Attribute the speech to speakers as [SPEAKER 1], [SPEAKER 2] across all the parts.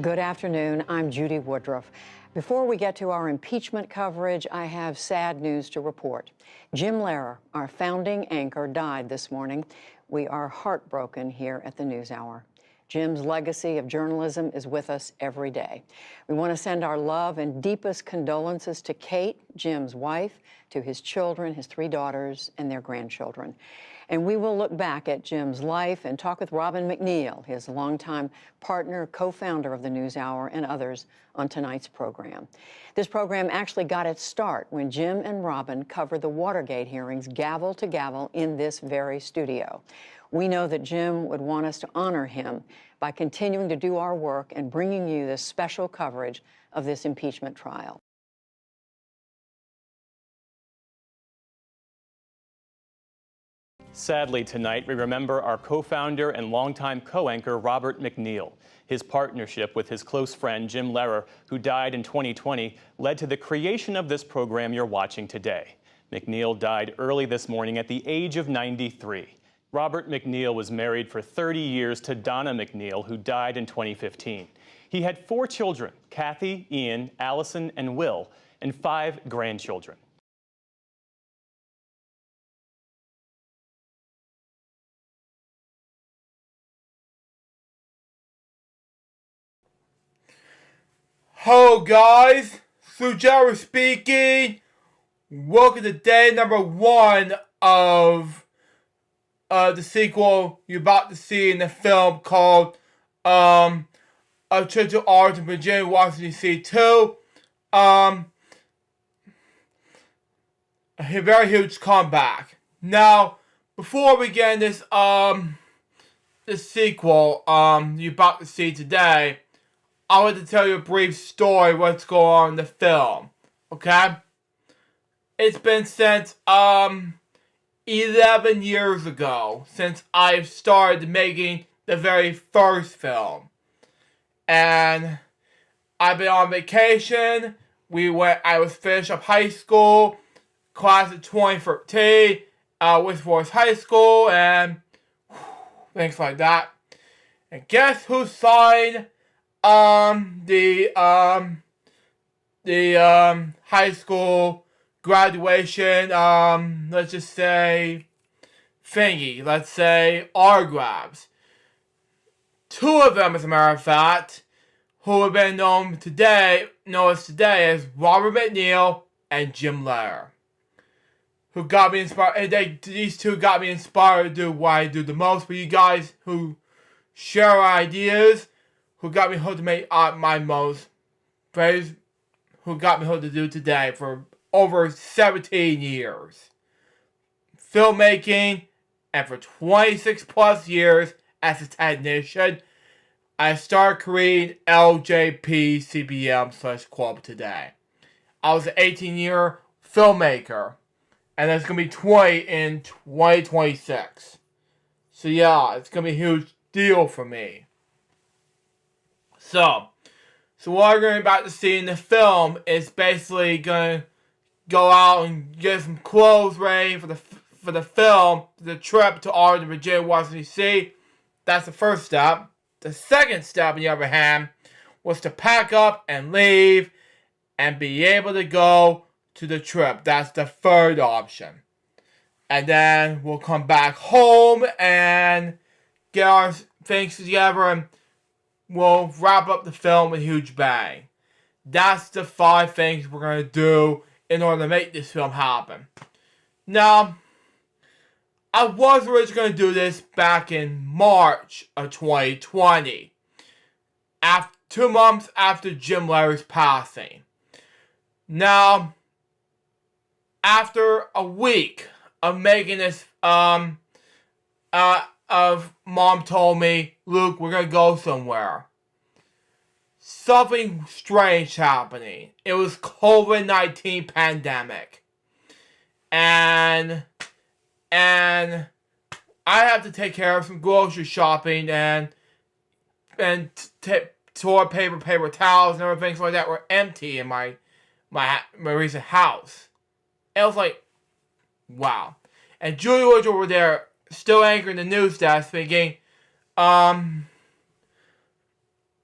[SPEAKER 1] Good afternoon. I'm Judy Woodruff. Before we get to our impeachment coverage, I have sad news to report. Jim Lehrer, our founding anchor, died this morning. We are heartbroken here at the NewsHour. Jim's legacy of journalism is with us every day. We want to send our love and deepest condolences to Kate, Jim's wife, to his children, his 3 daughters, and their grandchildren. And we will look back at Jim's life and talk with Robin MacNeil, his longtime partner, co-founder of the NewsHour, and others on tonight's program. This program actually got its start when Jim and Robin covered the Watergate hearings gavel to gavel in this very studio. We know that Jim would want us to honor him by continuing to do our work and bringing you this special coverage of this impeachment trial.
[SPEAKER 2] Sadly, tonight, we remember our co-founder and longtime co-anchor, Robert MacNeil. His partnership with his close friend, Jim Lehrer, who died in 2020, led to the creation of this program you're watching today. MacNeil died early this morning at the age of 93. Robert MacNeil was married for 30 years to Donna MacNeil, who died in 2015. He had 4 children, Kathy, Ian, Allison, and Will, and 5 grandchildren.
[SPEAKER 3] Hello guys, thru speaking. Welcome to day number 1 of the sequel you're about to see in the film called A Trip to Arlington, Virginia, Washington DC 2. A very huge comeback. Now, before we get in this sequel you're about to see today, I want to tell you a brief story of what's going on in the film, okay? It's been since 11 years ago since I've started making the very first film. And I've been on vacation. I was finished up high school, class of 2013, with Forest High School, and things like that. And guess who signed the high school graduation, let's just say, thingy, let's say, autographs. 2 of them, as a matter of fact, who have been known as today as Robert MacNeil and Jim Lehrer, who got me inspired, and these 2 got me inspired to do what I do the most, but you guys who share ideas, who got me hooked to make my most praise, who got me hooked to do today for over 17 years. Filmmaking, and for 26 plus years as a technician, I started creating LJPCBM/Club today. I was an 18-year filmmaker, and it's going to be 20 in 2026. So yeah, it's going to be a huge deal for me. So what we're about to see in the film is basically going to go out and get some clothes ready for the film, the trip to Arlington, Virginia, Washington DC. That's the first step. The second step, on the other hand, was to pack up and leave and be able to go to the trip. That's the third option. And then we'll come back home and get our things together, and we'll wrap up the film with a huge bang. That's the 5 things we're going to do in order to make this film happen. Now, I was originally going to do this back in March of 2020, 2 months after Jim Lehner's passing. Now, after a week of making this, Mom told me, Luke, we're going to go somewhere. Something strange happening. It was COVID-19 pandemic. And I have to take care of some grocery shopping and toilet paper towels and everything like that were empty in my recent house. And I was like, wow. And Julie was over there, still anchoring the news desk, thinking,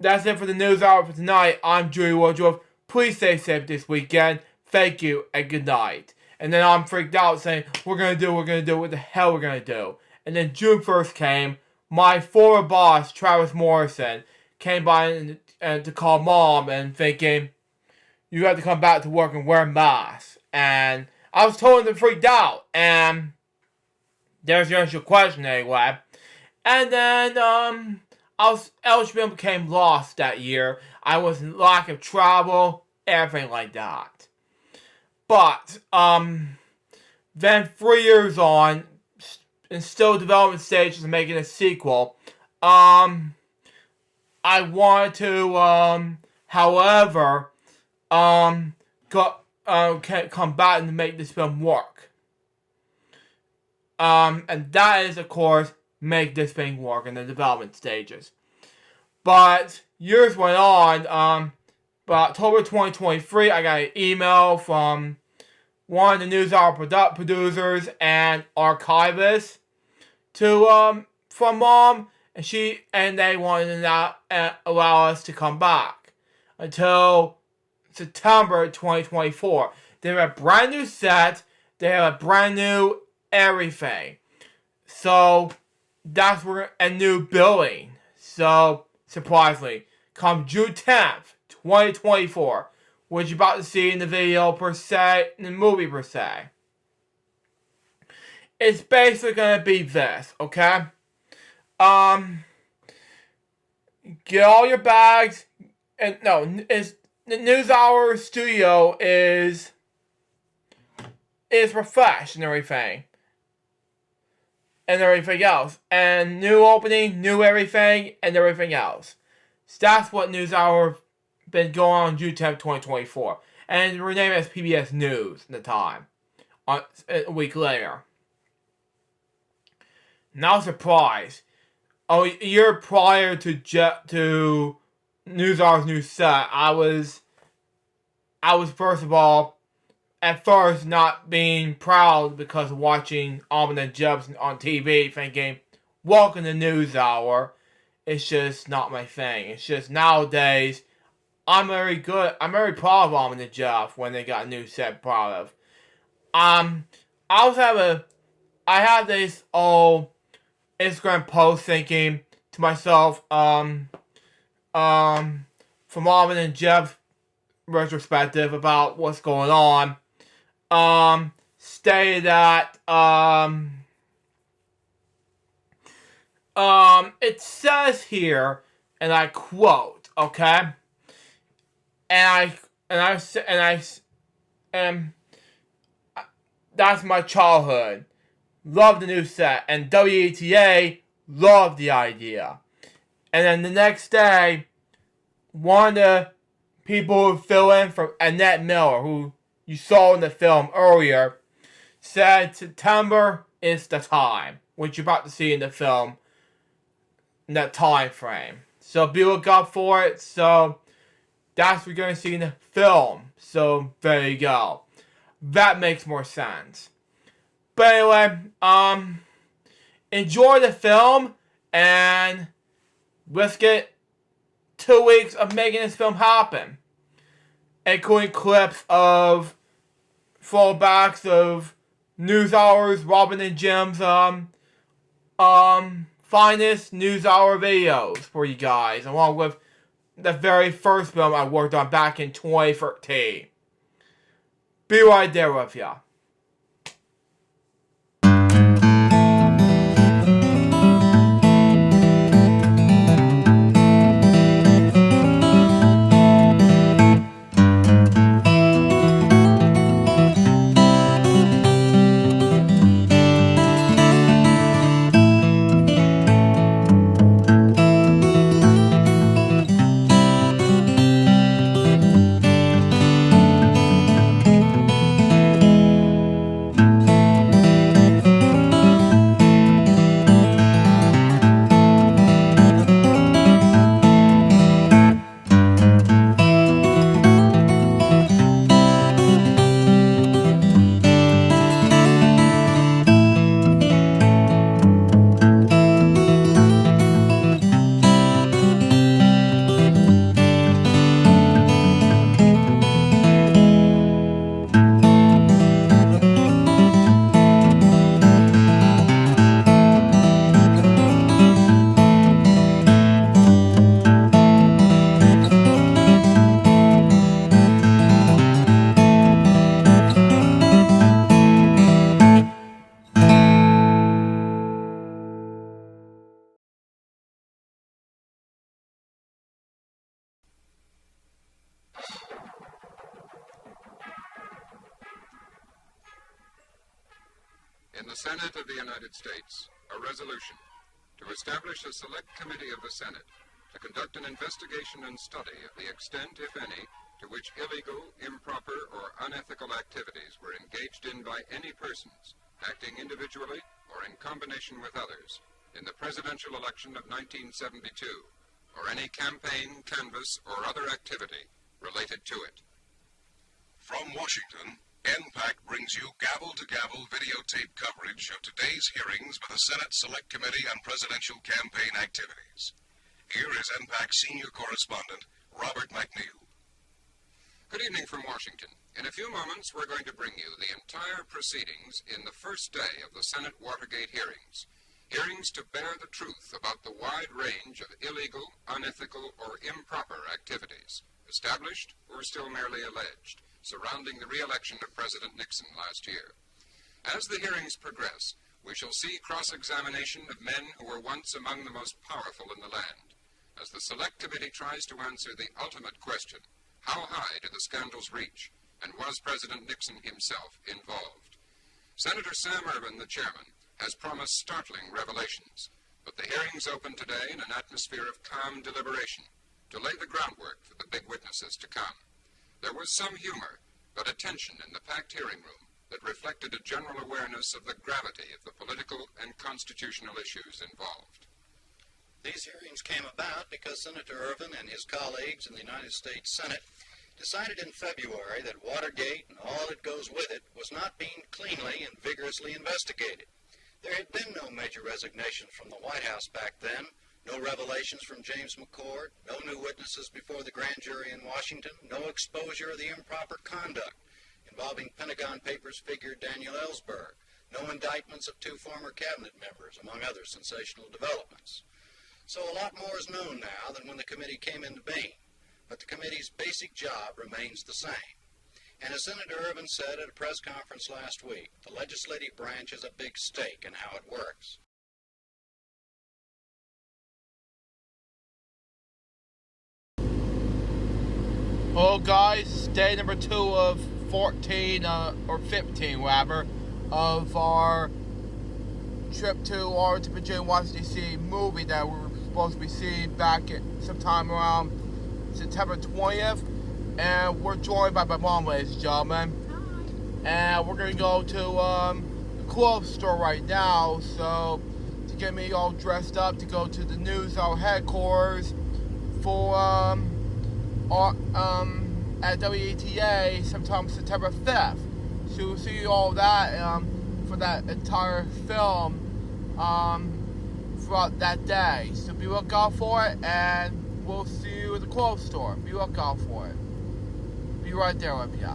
[SPEAKER 3] that's it for the news hour for tonight. I'm Judy Woodruff. Please stay safe this weekend. Thank you and good night. And then I'm freaked out saying, we're going to do, what the hell we're going to do. And then June 1st came. My former boss, Travis Morrison, came by and to call Mom and thinking, you have to come back to work and wear masks. And I was totally freaked out. And there's your answer question anyway. And then, eligibility became lost that year. I was in lack of travel, everything like that. But, then 3 years on, and still development stages of making a sequel, I wanted to, however, come back and make this film work. And that is, of course, make this thing work in the development stages. But years went on, but October 2023, I got an email from one of the NewsHour producers and archivists from Mom, and they wanted to not allow us to come back until September 2024. They have a brand new set, they have a brand new everything. So that's where a new building. So surprisingly, come June 10th, 2024, which you're about to see in the video per se, in the movie per se. It's basically gonna be this, okay? Get all your bags, and no, it's the NewsHour studio is refreshed and everything. And everything else. And new opening, new everything, and everything else. So that's what NewsHour been going on June 10th, 2024. And renamed as PBS News at the time. A week later. Now surprise. A year prior to NewsHour's new set, I was first of all, at first not being proud because of watching Almond and Jebs on TV, thinking, welcome to NewsHour. It's just not my thing. It's just nowadays, I'm very proud of Almond and Jebs when they got a new set proud of. I had this Instagram post thinking to myself, from Almond and Jebs retrospective about what's going on. Stated that, it says here, and I quote, okay, and that's my childhood. Love the new set, and WETA loved the idea. And then the next day, one of the people who fill in for Annette Miller, who you saw in the film earlier, said September is the time, which you're about to see in the film, in that time frame. So be look out for it. So that's what you're going to see in the film. So there you go. That makes more sense. But anyway, enjoy the film, and let's get 2 weeks of making this film happen. Including clips of fallbacks of NewsHour's, Robin and Jim's finest NewsHour videos for you guys, along with the very first film I worked on back in 2013. Be right there with ya.
[SPEAKER 4] the Senate of the United States, a resolution to establish a select committee of the Senate to conduct an investigation and study of the extent, if any, to which illegal, improper, or unethical activities were engaged in by any persons, acting individually or in combination with others, in the presidential election of 1972, or any campaign, canvass, or other activity related to it.
[SPEAKER 5] From Washington, NPAC brings you gavel-to-gavel videotape coverage of today's hearings by the Senate Select Committee on Presidential Campaign Activities. Here is NPAC Senior Correspondent Robert MacNeil.
[SPEAKER 4] Good evening from Washington. In a few moments, we're going to bring you the entire proceedings in the first day of the Senate Watergate hearings. Hearings to bear the truth about the wide range of illegal, unethical, or improper activities, established or still merely alleged, surrounding the re-election of President Nixon last year. As the hearings progress, we shall see cross-examination of men who were once among the most powerful in the land, as the Select Committee tries to answer the ultimate question: how high do the scandals reach, and was President Nixon himself involved? Senator Sam Ervin, the chairman, has promised startling revelations, but the hearings open today in an atmosphere of calm deliberation to lay the groundwork for the big witnesses to come. There was some humor, but a tension in the packed hearing room that reflected a general awareness of the gravity of the political and constitutional issues involved.
[SPEAKER 6] These hearings came about because Senator Ervin and his colleagues in the United States Senate decided in February that Watergate and all that goes with it was not being cleanly and vigorously investigated. There had been no major resignations from the White House back then, no revelations from James McCord, no new witnesses before the grand jury in Washington, no exposure of the improper conduct involving Pentagon Papers figure Daniel Ellsberg, no indictments of 2 former cabinet members, among other sensational developments. So a lot more is known now than when the committee came into being, but the committee's basic job remains the same. And as Senator Ervin said at a press conference last week, the legislative branch has a big stake in how it works.
[SPEAKER 3] Well, guys, day number 2 of 14, or 15, rather, of our trip to Arlington, Virginia, Washington, D.C. movie that we were supposed to be seeing back at sometime around September 20th. And we're joined by my mom, ladies and gentlemen. And we're going to go to the clothes store right now, so to get me all dressed up to go to the NewsHour headquarters for at WETA sometime September 5th. So we'll see all that for that entire film throughout that day. So be looking out for it, and we'll see you at the clothes store. Be looking out for it. Be right there with you.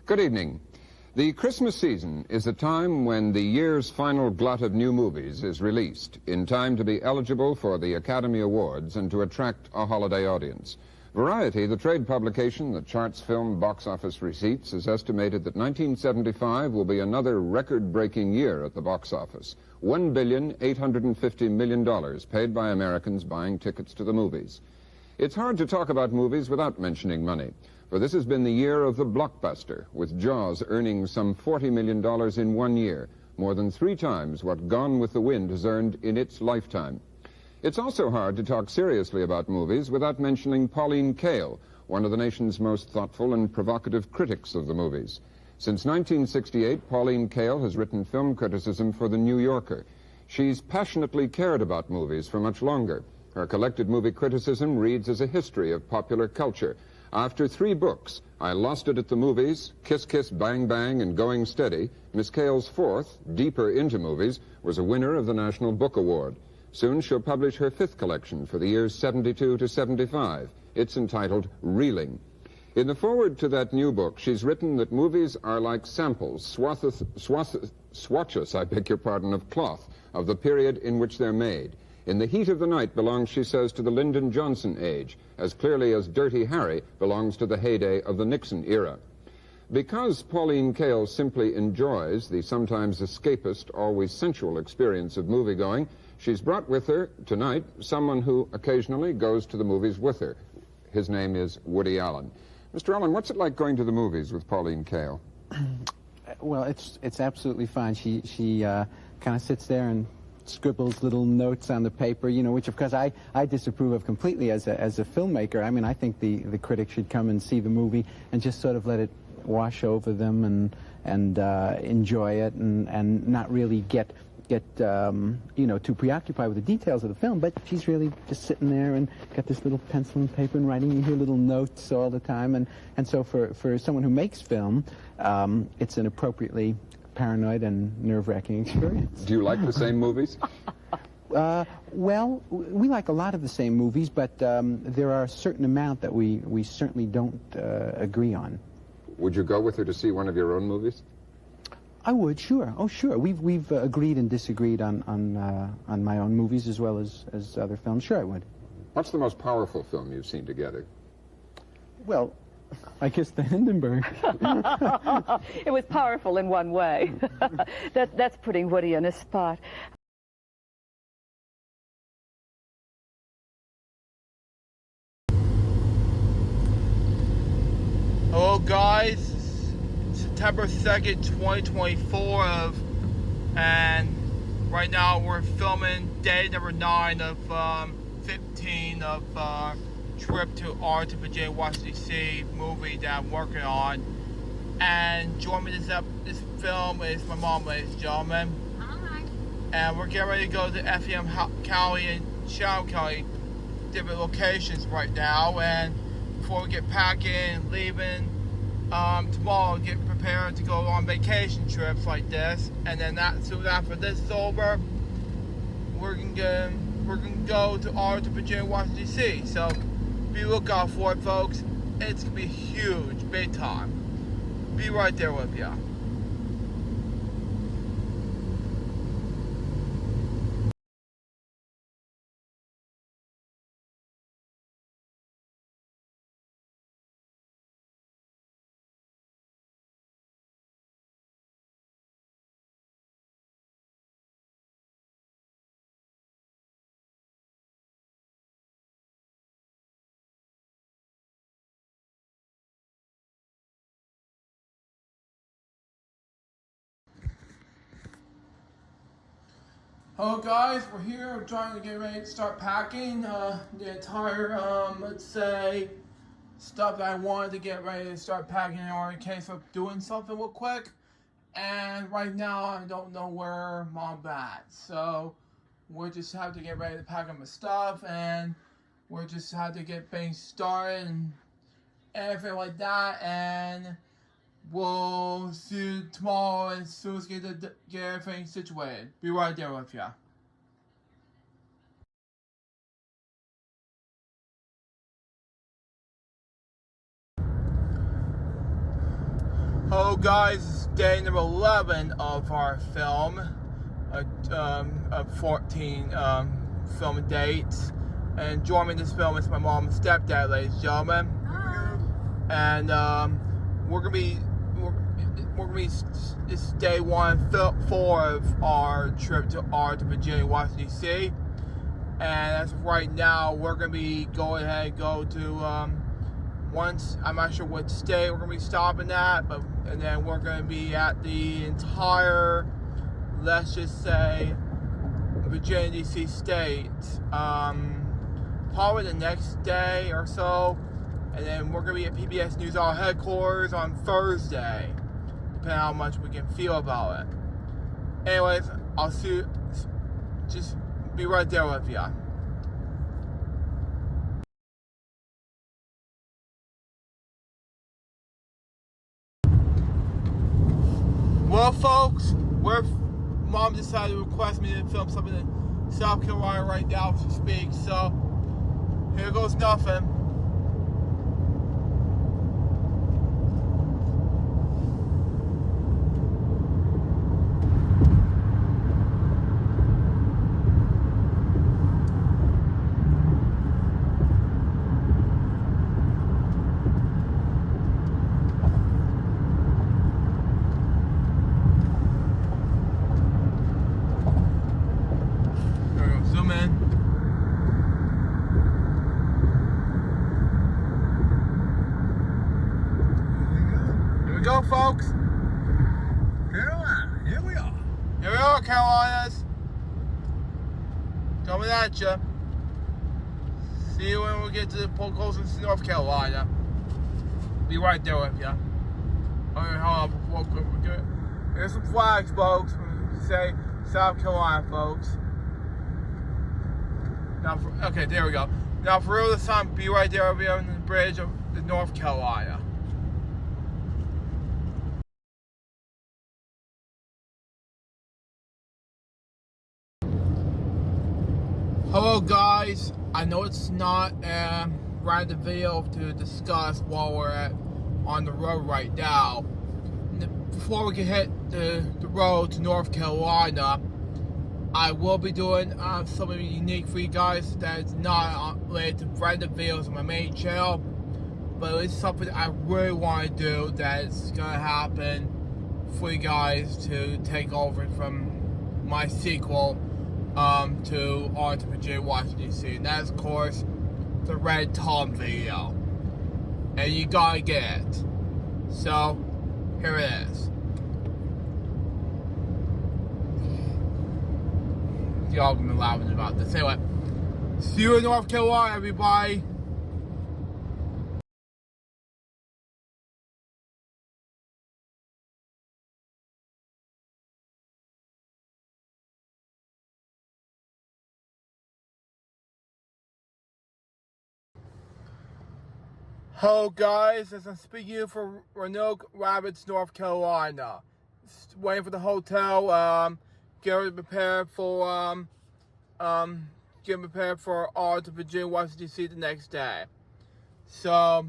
[SPEAKER 7] Good evening. The Christmas season is a time when the year's final glut of new movies is released, in time to be eligible for the Academy Awards and to attract a holiday audience. Variety, the trade publication that charts film box office receipts, has estimated that 1975 will be another record-breaking year at the box office. $1,850 million paid by Americans buying tickets to the movies. It's hard to talk about movies without mentioning money, for this has been the year of the blockbuster, with Jaws earning some $40 million in 1 year, more than 3 times what Gone with the Wind has earned in its lifetime. It's also hard to talk seriously about movies without mentioning Pauline Kael, one of the nation's most thoughtful and provocative critics of the movies. Since 1968, Pauline Kael has written film criticism for The New Yorker. She's passionately cared about movies for much longer. Her collected movie criticism reads as a history of popular culture, After 3 books, I Lost It at the Movies, Kiss Kiss Bang Bang, and Going Steady, Miss Cale's 4th, Deeper Into Movies, was a winner of the National Book Award. Soon she'll publish her 5th collection for the years 72 to 75. It's entitled Reeling. In the foreword to that new book, she's written that movies are like samples, swatches, I beg your pardon, of cloth, of the period in which they're made. In the Heat of the Night belongs, she says, to the Lyndon Johnson age, as clearly as Dirty Harry belongs to the heyday of the Nixon era. Because Pauline Kael simply enjoys the sometimes escapist, always sensual experience of movie-going, she's brought with her tonight someone who occasionally goes to the movies with her. His name is Woody Allen. Mr. Allen, what's it like going to the movies with Pauline Kael?
[SPEAKER 8] Well, it's absolutely fine. She kind of sits there and scribbles little notes on the paper, you know, which of course I disapprove of completely as a filmmaker. I mean, I think the critic should come and see the movie and just sort of let it wash over them and enjoy it and not really get you know, too preoccupied with the details of the film. But she's really just sitting there and got this little pencil and paper and writing you hear little notes all the time. And so for someone who makes film, it's an appropriately paranoid and nerve-wracking experience.
[SPEAKER 7] Do you like the same movies?
[SPEAKER 8] Well, we like a lot of the same movies, but there are a certain amount that we certainly don't agree on.
[SPEAKER 7] Would you go with her to see one of your own movies?
[SPEAKER 8] I would, sure. Oh, sure. We've agreed and disagreed on my own movies as well as other films. Sure, I would.
[SPEAKER 7] What's the most powerful film you've seen together?
[SPEAKER 8] Well, I guess the Hindenburg.
[SPEAKER 9] It was powerful in one way. That's putting Woody in a spot.
[SPEAKER 3] Hello guys, September 2nd, 2024 and right now we're filming day number 9 of 15 of trip to Arlington, Virginia, Washington, D.C. movie that I'm working on. And joining me this film is my mom, ladies and gentlemen.
[SPEAKER 10] Hi.
[SPEAKER 3] And we're getting ready to go to Effingham County and Shadow County, different locations right now. And before we get packing and leaving, tomorrow get prepared to go on vacation trips like this. And then soon after this is over, we're gonna go to Arlington, Virginia, Washington, D.C. So be lookout for it, folks. It's gonna be huge, big time. Be right there with ya. Hello guys, we're here. We're trying to get ready to start packing the entire, let's say, stuff that I wanted to get ready to start packing in case of doing something real quick. And right now I don't know where Mom's at. So we just have to get ready to pack up my stuff and we just have to get things started and everything like that. And we'll see you tomorrow as soon as we get everything situated. Be right there with ya. Hello guys, it's day number 11 of our film, 14 film dates. And joining me in this film is my mom and stepdad, ladies and gentlemen.
[SPEAKER 10] Hi.
[SPEAKER 3] And we're gonna be it's day 1, 4 of our trip to Arlington, Virginia, Washington, D.C. And as of right now, we're gonna be going ahead and go to once, I'm not sure what state we're gonna be stopping at, and then we're gonna be at the entire, let's just say, Virginia, D.C. state, probably the next day or so. And then we're gonna be at PBS NewsHour headquarters on Thursday, depending on how much we can feel about it. Anyways, I'll see you, just be right there with ya. Well, folks, Mom decided to request me to film something in South Carolina right now as we speak, so here goes nothing. Zoom in. Here we go, folks.
[SPEAKER 10] Carolina, here we are.
[SPEAKER 3] Here we are, Carolinas. Coming at you. See you when we get to the close in North Carolina. Be right there with you. Alright, hold on before we're good. Here's some flags, folks. Say South Carolina, folks. Now, okay, there we go. Now, for real this time, be right there over on the bridge of the North Carolina. Hello, guys. I know it's not a random video to discuss while we're on the road right now. Before we can hit the road to North Carolina, I will be doing something unique for you guys that is not related to random videos on my main channel, but it's something I really want to do that's going to happen for you guys to take over from my sequel to Arlington, Virginia, Washington, D.C. And that is, of course, the Red Tom video. And you gotta get it. So, here it is. Y'all gonna be laughing about this. Anyway, see you in North Carolina, everybody. Hello, guys. As I'm speaking from Roanoke Rapids, North Carolina. Just waiting for the hotel. Getting prepared for Arlington, Virginia, Washington, D.C. the next day. So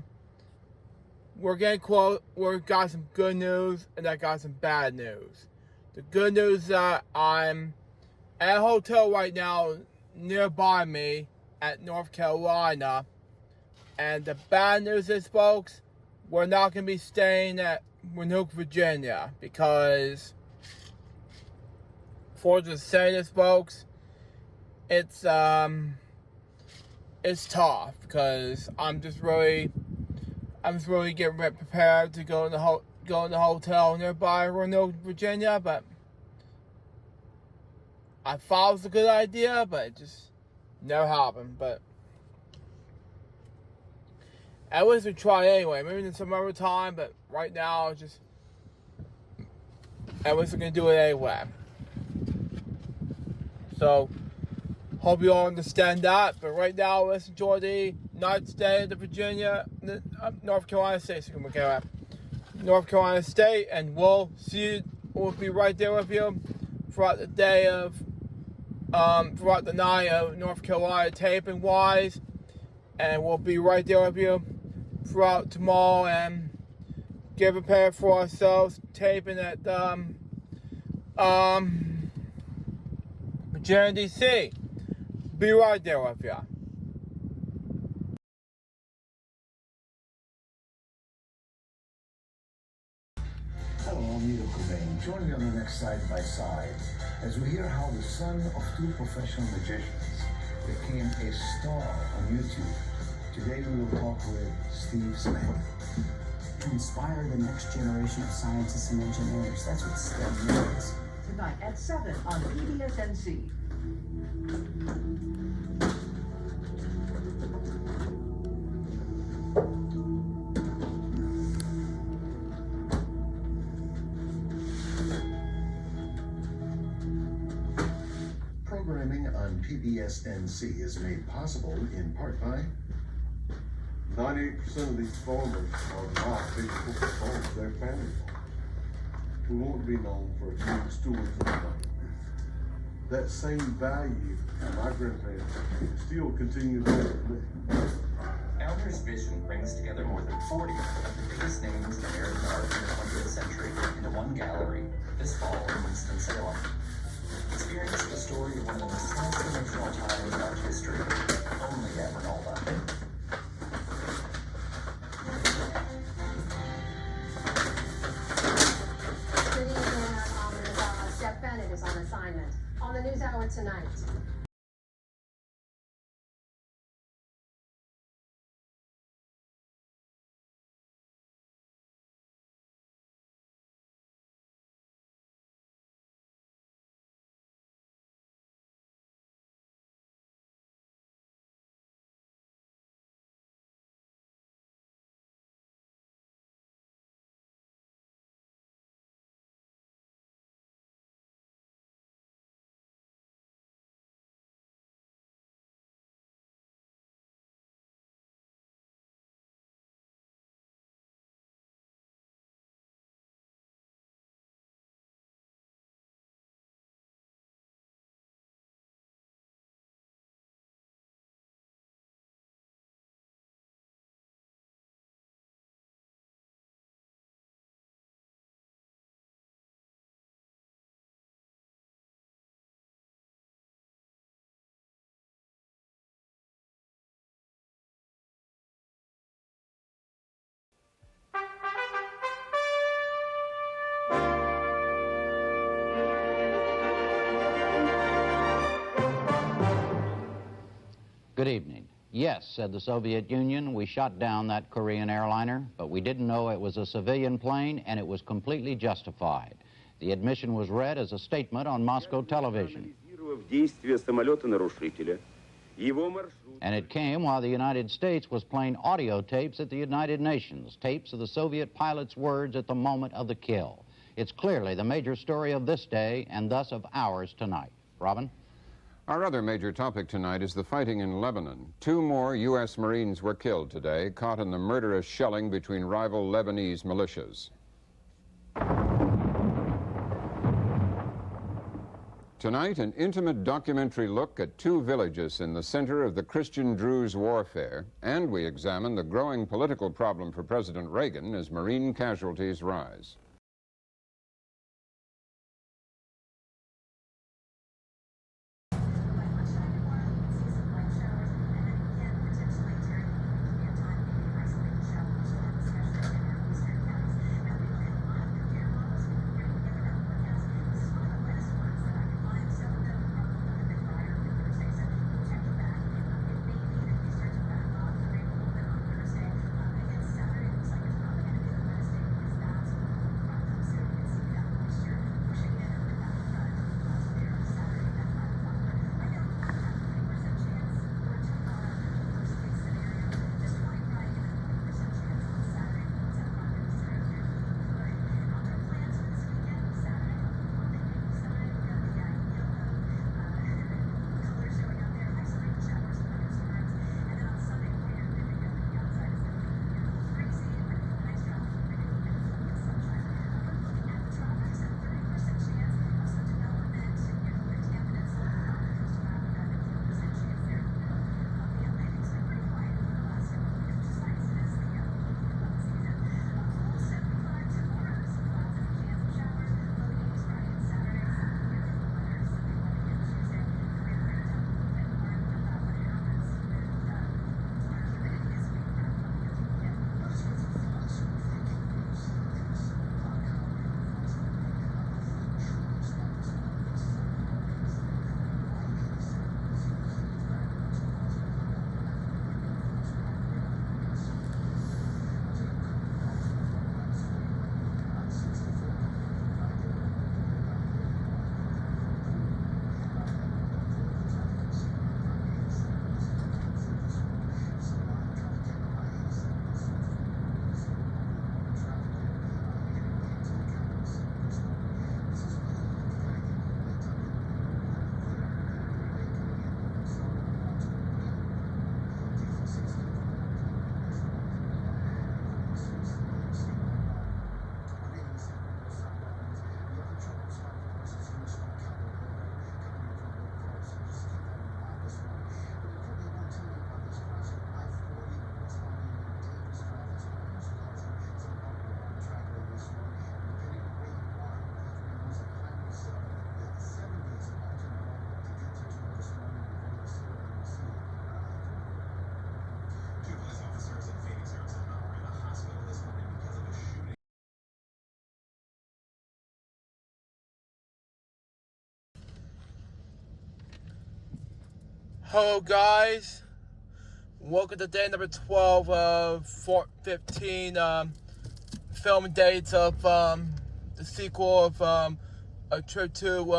[SPEAKER 3] we're getting close. We've got some good news, and I got some bad news. The good news is that I'm at a hotel right now nearby me at North Carolina. And the bad news is, folks, we're not going to be staying at Roanoke, Virginia, because, for just saying this, folks, it's tough, because I'm just really getting prepared to go in the hotel nearby Roanoke, Virginia, but I thought it was a good idea, but it just never happened. But at least we try anyway. Maybe in some other time, but right now, at least we're gonna do it anyway. So, hope you all understand that. But right now, let's enjoy the night stay in Virginia, North Carolina State. So we're going North Carolina State, and we'll see you. We'll be right there with you throughout the day of, throughout the night of North Carolina taping wise, and we'll be right there with you throughout tomorrow and get prepared for ourselves taping at Virginia, D.C. Be right there with you.
[SPEAKER 10] Hello, I'm Nito Cobain. Join me on the next Side by Side as we hear how the son of two professional magicians became a star on YouTube. Today we will talk with Steve Smith.
[SPEAKER 11] Inspire the next generation of scientists and engineers. That's what STEM means.
[SPEAKER 12] Tonight at 7 on PBS NC.
[SPEAKER 10] Programming on PBS NC is made possible in part by
[SPEAKER 13] 98% of these phones are not Facebook phones, they're family we won't be known for good stewards of the land. That same value my grandparents still continues on today.
[SPEAKER 14] Elder's vision brings together more than 40 of the biggest names in American art in the 20th century into one gallery this fall in Winston-Salem. Experience the story of one of the most transformational times in art history, only at Ronaldo.
[SPEAKER 15] Good evening, Jeff Bennett is on assignment. On the NewsHour tonight.
[SPEAKER 16] Good evening. Yes, said the Soviet Union, we shot down that Korean airliner, but we didn't know it was a civilian plane, and it was completely justified. The admission was read as a statement on Moscow television. And it came while the United States was playing audio tapes at the United Nations, tapes of the Soviet pilot's words at the moment of the kill. It's clearly the major story of this day, and thus of ours tonight. Robin?
[SPEAKER 7] Our other major topic tonight is the fighting in Lebanon. 2 more U.S. Marines were killed today, caught in the murderous shelling between rival Lebanese militias. Tonight, an intimate documentary look at 2 villages in the center of the Christian Druze warfare, and we examine the growing political problem for President Reagan as Marine casualties rise.
[SPEAKER 3] Hello guys, welcome to day number 12 of 15 film dates of the sequel of A Trip to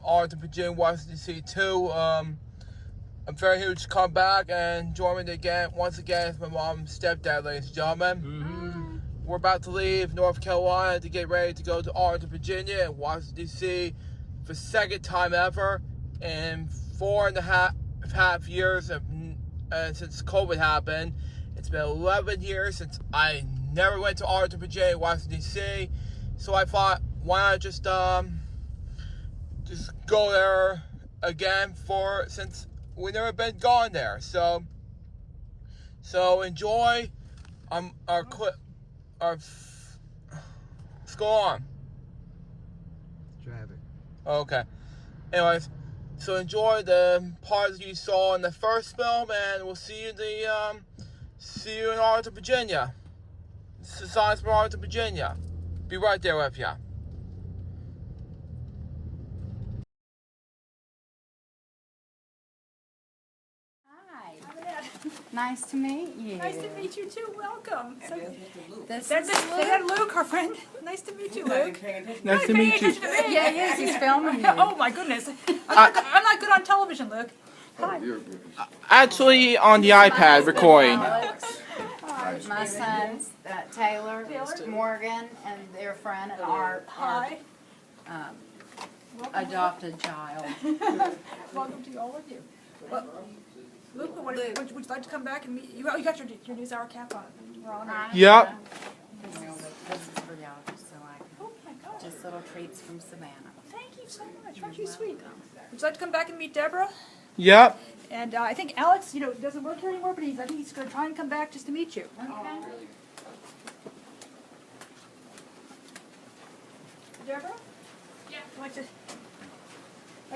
[SPEAKER 3] Arlington, Virginia, Washington DC 2. A very huge comeback, and joining me once again is my mom and stepdad, ladies and gentlemen. We're about to leave North Carolina to get ready to go to Arlington, Virginia and Washington DC for the second time ever in 4.5 years since COVID happened. It's been 11 years since I never went to Arlington, Virginia, Washington DC. So I thought, why not just go there again since we've never been gone there. So enjoy our clip. Let's go on.
[SPEAKER 17] Traffic.
[SPEAKER 3] Okay. Anyways, so enjoy the parts you saw in the first film, and we'll see you in Arlington, Virginia. This is Science from Arlington, Virginia. Be right there with ya.
[SPEAKER 18] Nice to meet you.
[SPEAKER 19] Nice to meet you too. Welcome. So,
[SPEAKER 18] This
[SPEAKER 19] that's
[SPEAKER 18] is Luke.
[SPEAKER 19] Luke, our friend. Nice to meet you, Luke.
[SPEAKER 3] Nice to meet you.
[SPEAKER 18] Yeah, yes, he's filming you.
[SPEAKER 19] Oh my goodness. I'm not good on television, Luke. Hi.
[SPEAKER 3] Actually, on the iPad recording.
[SPEAKER 18] My sons, Taylor, Morgan, and their friend, and our adopted child.
[SPEAKER 19] Welcome to all of you. Well, Luke, would you like to come back and meet you? Oh, you got your NewsHour cap on. We're on.
[SPEAKER 3] Yep.
[SPEAKER 18] This is for y'all, just so I can.
[SPEAKER 19] Oh my gosh.
[SPEAKER 18] Just little treats from Savannah.
[SPEAKER 19] Thank you so much. Aren't you sweet? Would you like to come back and meet Deborah?
[SPEAKER 3] Yep.
[SPEAKER 19] And I think Alex, doesn't work here anymore, but I think he's going to try and come back just to meet you.
[SPEAKER 18] Okay.
[SPEAKER 19] Deborah? Yeah. Like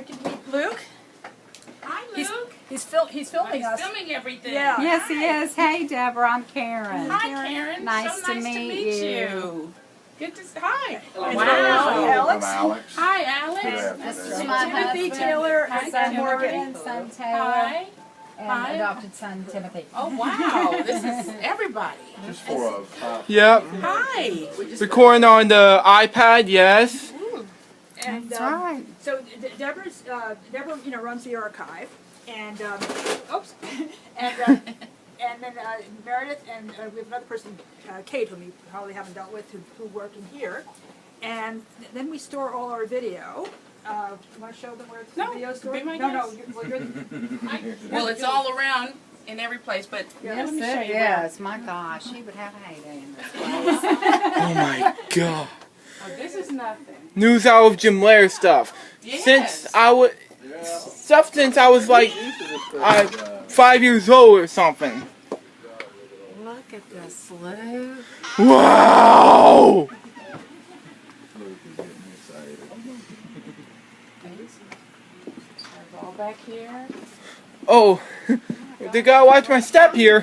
[SPEAKER 19] to meet Luke?
[SPEAKER 20] Hi, Luke.
[SPEAKER 19] He's filming us.
[SPEAKER 20] He's filming everything.
[SPEAKER 19] Yeah.
[SPEAKER 18] Yes, he is. Hey, Deborah, I'm Karen.
[SPEAKER 20] Hi, Karen.
[SPEAKER 18] Nice
[SPEAKER 20] so
[SPEAKER 18] to meet you.
[SPEAKER 20] Good to see. Hi.
[SPEAKER 19] Wow.
[SPEAKER 20] Alex. Hi, Alex.
[SPEAKER 18] This is my
[SPEAKER 19] Timothy,
[SPEAKER 18] husband,
[SPEAKER 19] Taylor,
[SPEAKER 18] my
[SPEAKER 19] and
[SPEAKER 18] son
[SPEAKER 19] Morgan.
[SPEAKER 18] Morgan, son Taylor,
[SPEAKER 20] Hi.
[SPEAKER 18] and
[SPEAKER 20] Hi.
[SPEAKER 18] adopted son Timothy.
[SPEAKER 20] Oh, wow. This is everybody.
[SPEAKER 13] Just for us.
[SPEAKER 3] Yep.
[SPEAKER 20] Hi.
[SPEAKER 3] Recording on the iPad, yes.
[SPEAKER 19] And,
[SPEAKER 18] That's right.
[SPEAKER 19] So Deborah, runs the archive, and oops, and then Meredith, and we have another person, Kate, whom you probably haven't dealt with, who work in here, and then we store all our video. You want to show them where it's the video stored?
[SPEAKER 20] Be my
[SPEAKER 19] No,
[SPEAKER 20] guest. Well, it's all around in every place, but
[SPEAKER 18] Yes,
[SPEAKER 20] let me show
[SPEAKER 18] it
[SPEAKER 20] you.
[SPEAKER 18] is. My gosh, she would have a heyday in this place.
[SPEAKER 3] Oh my God.
[SPEAKER 20] Oh, this is nothing.
[SPEAKER 3] NewsHour of Jim Lehrer stuff.
[SPEAKER 20] Yes.
[SPEAKER 3] Since I was like 5 years old or something.
[SPEAKER 18] Look at this, Luke.
[SPEAKER 3] Wow!
[SPEAKER 20] All back here.
[SPEAKER 3] Oh, they gotta watch my step here.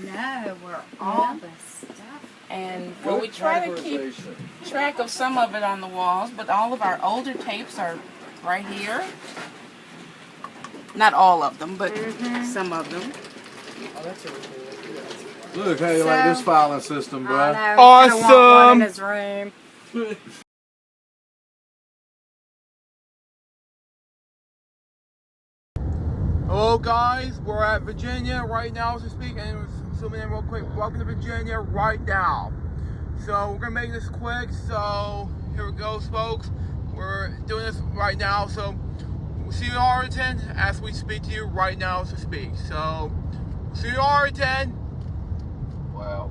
[SPEAKER 18] No, we're all this stuff.
[SPEAKER 20] And well, we try to keep track of some of it on the walls, but all of our older tapes are right here. Not all of them, but some of them.
[SPEAKER 13] Look, how you like this filing system, bro?
[SPEAKER 18] I know, he's gonna want one in his room.
[SPEAKER 3] Hello guys, we're at Virginia right now as we speak, and zooming in real quick. Welcome to Virginia right now. So we're gonna make this quick, so here it goes folks. We're doing this right now, so we'll see you in Arlington as we speak to you right now as we speak. So, see you in Arlington.
[SPEAKER 13] Wow.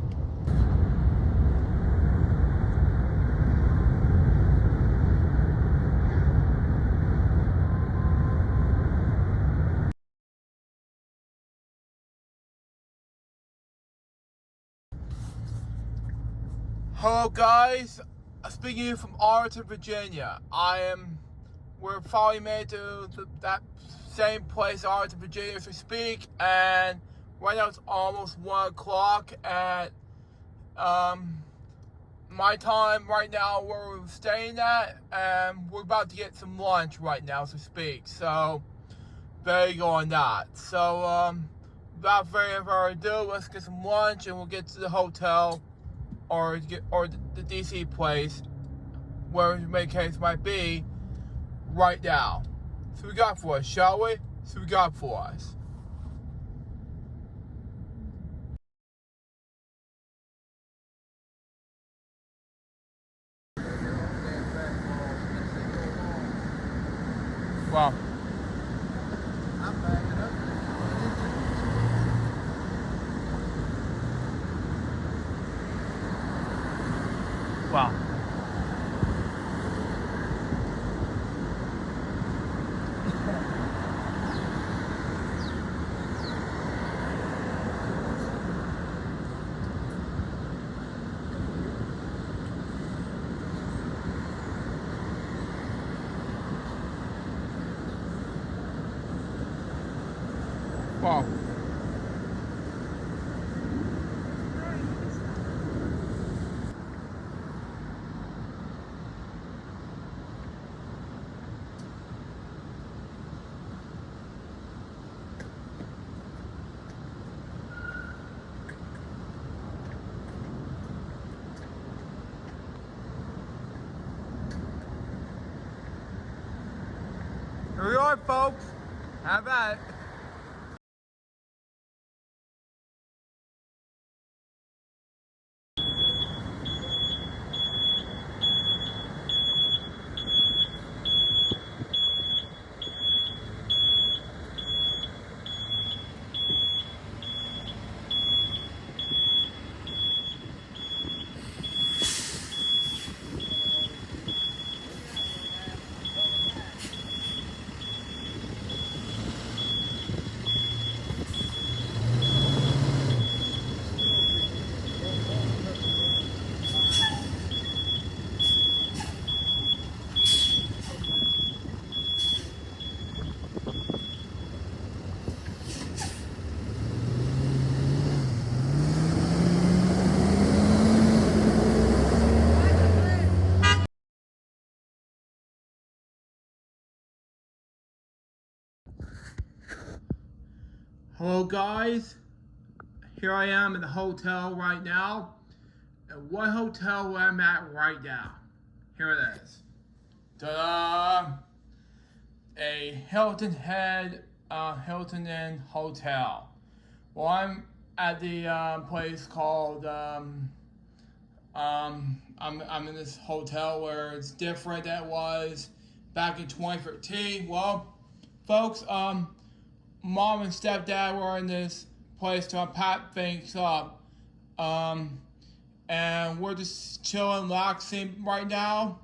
[SPEAKER 3] Hello guys, speaking to you from Arlington, Virginia. We're finally made to that same place, Arlington, Virginia as we speak, and right now it's almost 1 o'clock at my time right now where we're staying at, and we're about to get some lunch right now as we speak. So vague on that. So, without further ado, let's get some lunch and we'll get to the hotel or the DC place, where the case might be, right now. So what we got for us, shall we? So what we got for us. Wow. Wow. Wow. Here we are, folks. How about it? Hello guys, here I am in the hotel right now. And what hotel I'm at right now? Here it is. Ta-da! A Hilton Inn hotel. Well, I'm at the place called I'm in this hotel where it's different than it was back in 2013. Well, folks, Mom and stepdad were in this place to unpack things up. And we're just chilling, relaxing right now.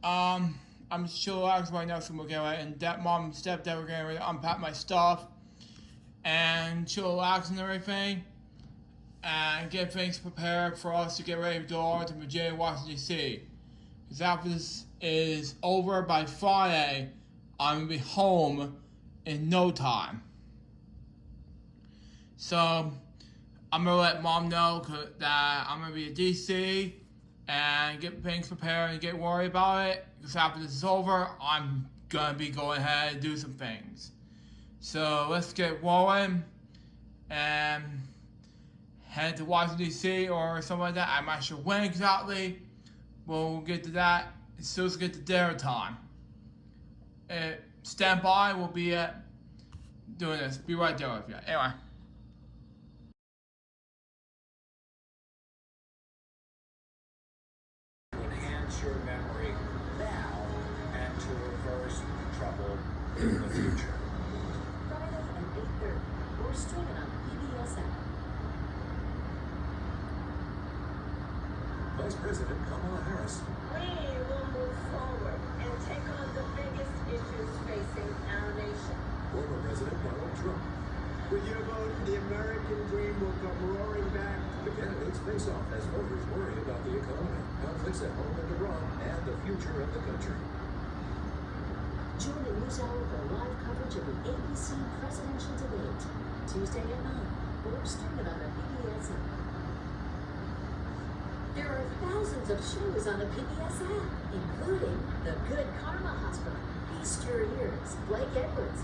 [SPEAKER 3] I'm just chilling, relaxing right now, so we're getting ready. And Mom and stepdad were getting ready to unpack my stuff and chill, relaxing and everything. And get things prepared for us to get ready to go to Virginia, Washington, D.C. Because after this is over by Friday, I'm going to be home in no time. So I'm gonna let Mom know that I'm gonna be in DC and get things prepared and get worried about it, because after this is over, I'm gonna be going ahead and do some things. So let's get rolling and head to Washington DC or something like that. I'm not sure when exactly. We'll get to that as soon as we get to dinner time. Stand by, we'll be doing this. Be right there with you. Anyway.
[SPEAKER 17] To enhance your memory now and to reverse trouble in the future.
[SPEAKER 12] Friday at 8:30 or streaming on PBS app.
[SPEAKER 17] Vice President Kamala Harris.
[SPEAKER 12] We will move forward and take on the biggest issues facing our nation.
[SPEAKER 17] Former President Donald Trump.
[SPEAKER 21] With your vote, the American dream will come roaring back.
[SPEAKER 17] The candidates face off as voters worry about the economy, conflicts at home and abroad, and the future of the country.
[SPEAKER 12] Join the NewsHour for live coverage of the ABC presidential debate, Tuesday at 9, or stream it on the PBS app. There are thousands of shows on the PBS app, including The Good Karma Hospital, Feast Your Ears, Blake Edwards,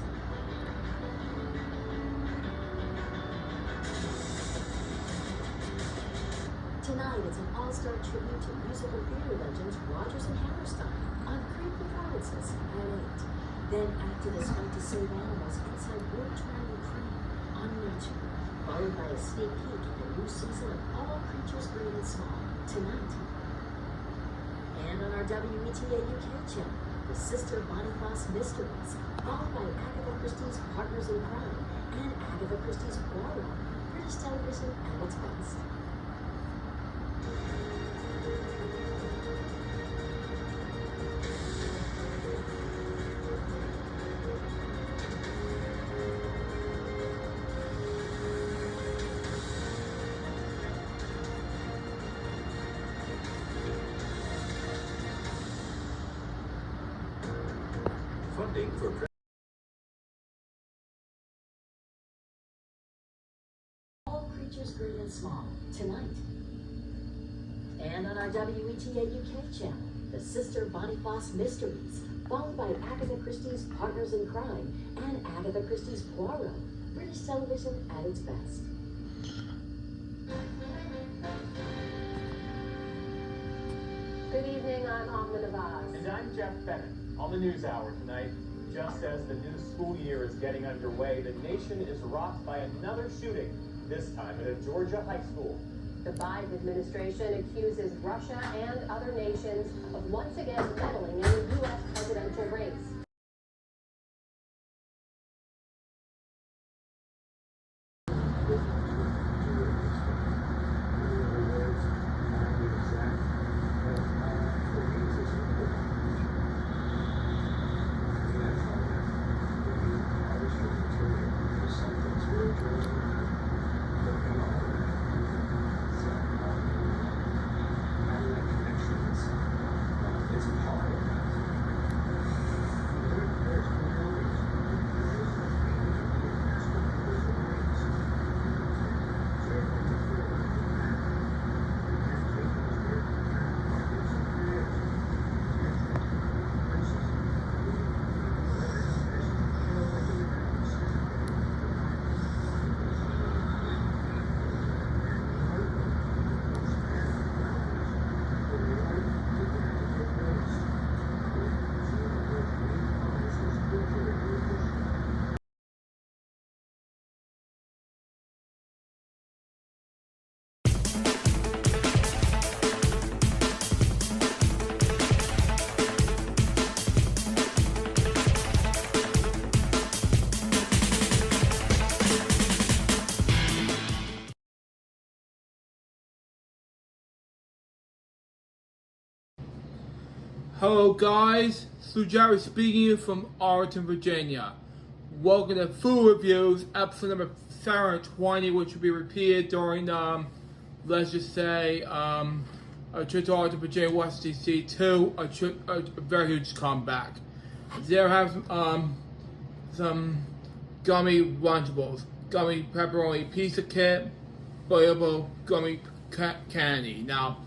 [SPEAKER 12] Tonight, it's an all-star tribute to musical theater legends Rodgers and Hammerstein on great performances at 8. Then activists fight to save animals inside wood trial crane on Nature, followed by a sneak peek at the new season of All Creatures Great and Small tonight. And on our WETA UK channel, the Sister Bonnie Foss Mysteries, followed by Agatha Christie's Partners in Crime and Agatha Christie's Poirot, British television at its best.
[SPEAKER 1] Funding for
[SPEAKER 12] All Creatures Great and Small tonight. And on our WETA UK channel, the Sister Bonnie Foss Mysteries, followed by Agatha Christie's Partners in Crime and Agatha Christie's Poirot, British television at its best.
[SPEAKER 15] Good evening, I'm Amna Navaz.
[SPEAKER 22] And I'm Jeff Bennett. On the NewsHour tonight, just as the new school year is getting underway, the nation is rocked by another shooting, this time at a Georgia high school.
[SPEAKER 15] The Biden administration accuses Russia and other nations of once again meddling in the U.S. presidential race.
[SPEAKER 3] Hello guys, thru Jerry speaking from Arlington, Virginia. Welcome to Food Reviews, episode number 720, which will be repeated during, let's just say, a trip to Arlington, Virginia, Washington, D.C. to a very huge comeback. There have some gummy Lunchables, gummy pepperoni pizza kit, Bubble gummy candy. Now,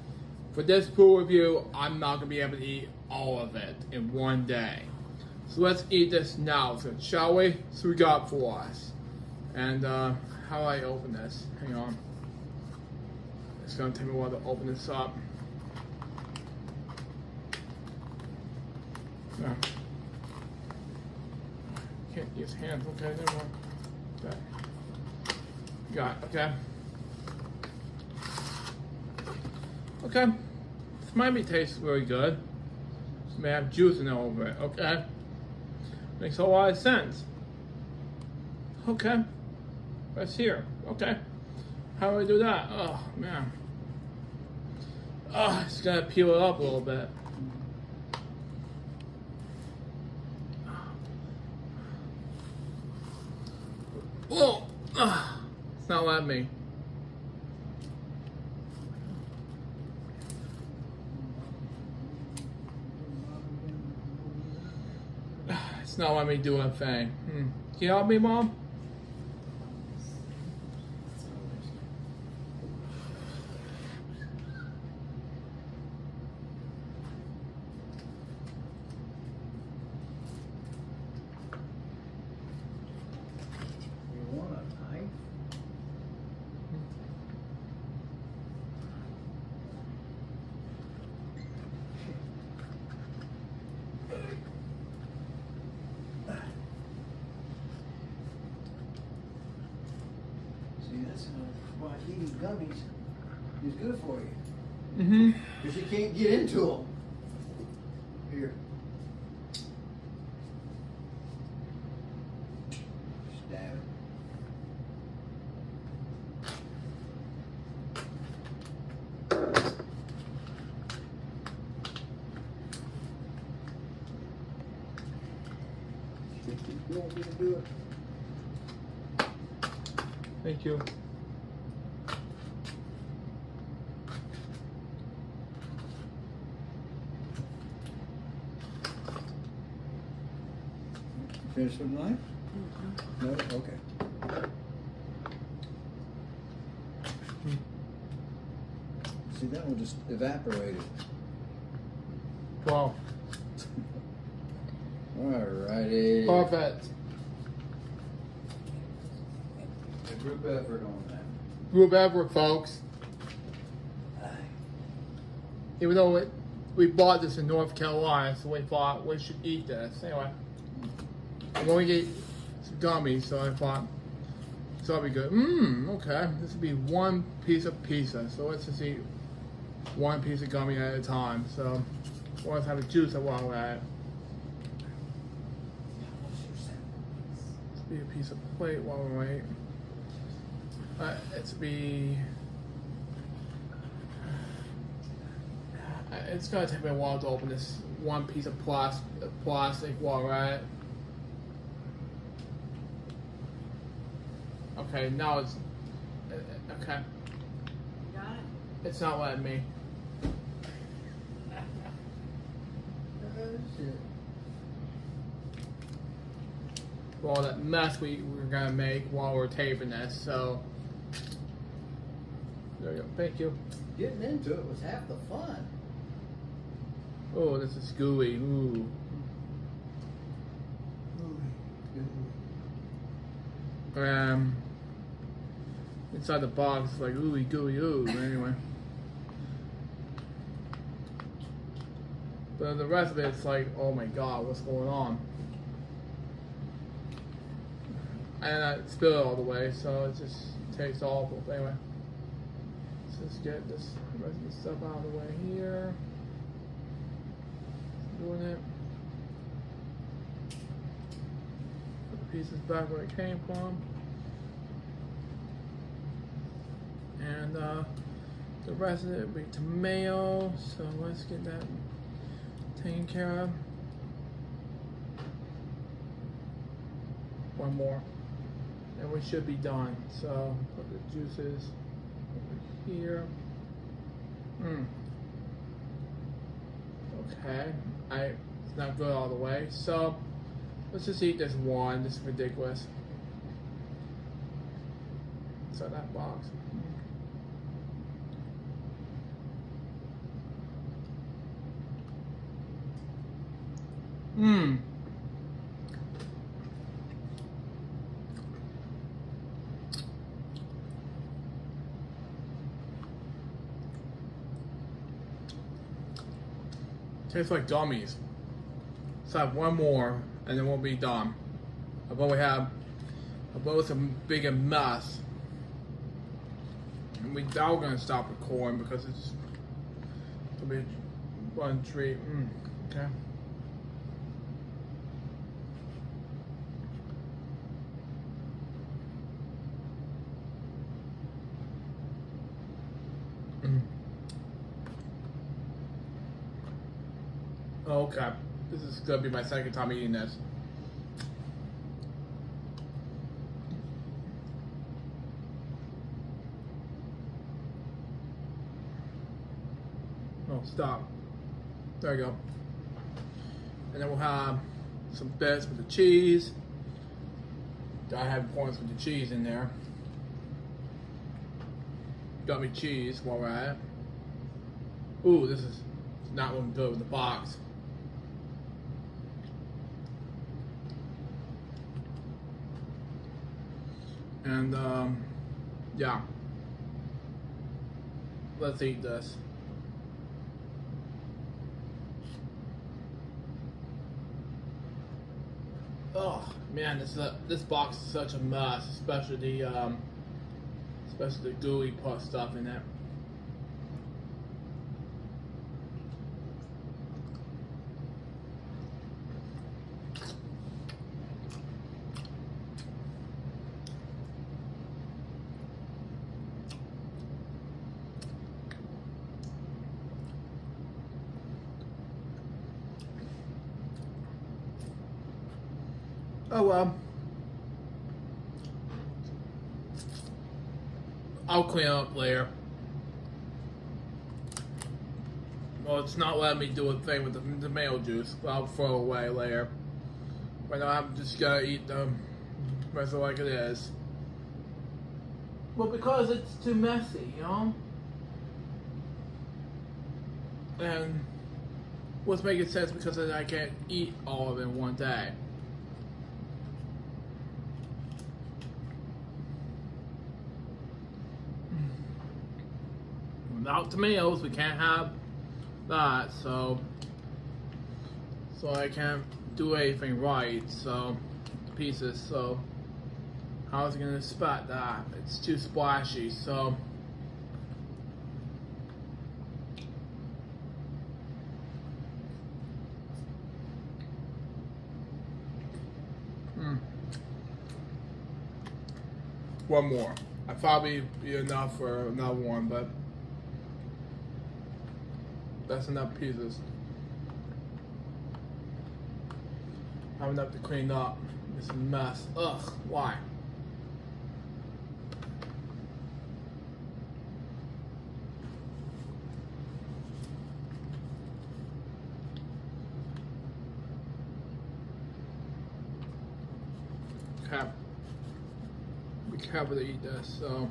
[SPEAKER 3] for this food review, I'm not going to be able to eat all of it in one day. So let's eat this now, so shall we? So we got for us. And how do I open this? Hang on. It's going to take me a while to open this up. No. Can't use hands. Okay, never mind. Okay. Got it. Okay. Okay. This might be tastes really good. This may have juice in it over it. Okay. Makes a lot of sense. Okay. Let's hear. Okay. How do I do that? Oh man. Oh, it's gonna peel it up a little bit. Oh, it's not letting me. It's not letting me do a thing. Can you help me, Mom?
[SPEAKER 1] sense of why eating gummies is good for you.
[SPEAKER 3] Mm-hmm.
[SPEAKER 1] Because you can't get into them. Here. Stab it. You want me to do it?
[SPEAKER 3] Thank you.
[SPEAKER 1] Finished with the knife? No? Okay. See, that one just evaporated.
[SPEAKER 3] Wow.
[SPEAKER 1] Alrighty.
[SPEAKER 3] Perfect.
[SPEAKER 1] A group effort on that.
[SPEAKER 3] Group effort, folks. Even though we bought this in North Carolina, so we thought we should eat this. Anyway, I'm going to get some gummies, so I thought this will be good. Okay. This will be one piece of pizza. So let's just eat one piece of gummy at a time. So let's have a juice while we're at it. Let's be a piece of plate while we wait. It's gonna take me a while to open this one piece of plastic while we're at it. Okay, now it's okay.
[SPEAKER 1] You got it?
[SPEAKER 3] It's not letting me. Well, that mess we're gonna make while we're taping this, so there we go. Thank you.
[SPEAKER 1] Getting into it was half the fun.
[SPEAKER 3] Oh, this is gooey. Ooh. Inside the box, it's like ooey gooey ooh. Anyway, but the rest of it's like, oh my god, what's going on? And I spilled it all the way, so it just tastes awful. But anyway, let's just get this rest of the stuff out of the way here. Doing it. Put the pieces back where it came from. And the rest of it will be tomato. So let's get that taken care of. One more. And we should be done. So put the juices over here. Okay. It's not good all the way. So let's just eat this one. This is ridiculous. Inside that box. Tastes like gummies. Let's have one more and then we'll be done. But it's a bigger mess. And we're gonna stop recording because it's gonna be one treat. Okay. Okay, this is gonna be my second time eating this. Oh, stop. There we go. And then we'll have some bits with the cheese. I have points with the cheese in there. Gummy cheese while we're at it. Ooh, this is not looking good with the box. And yeah, let's eat this. Oh man, this box is such a mess, especially Especially the gooey part stuff in it. Oh well. I'll clean up later. Well, it's not letting me do a thing with the tomato juice, but I'll throw it away later. Right now I'm just gonna eat the rest of it like it is. Well, because it's too messy, you know? And what's making sense because I can't eat all of it in one day. Without tomatoes, we can't have that, so I can't do anything right, so pieces, so how's it gonna spot that? It's too splashy, so one more. I'd probably be enough for another one, but that's enough pieces. I have enough to clean up this mess. Ugh, why? Okay. Be careful to eat this, so.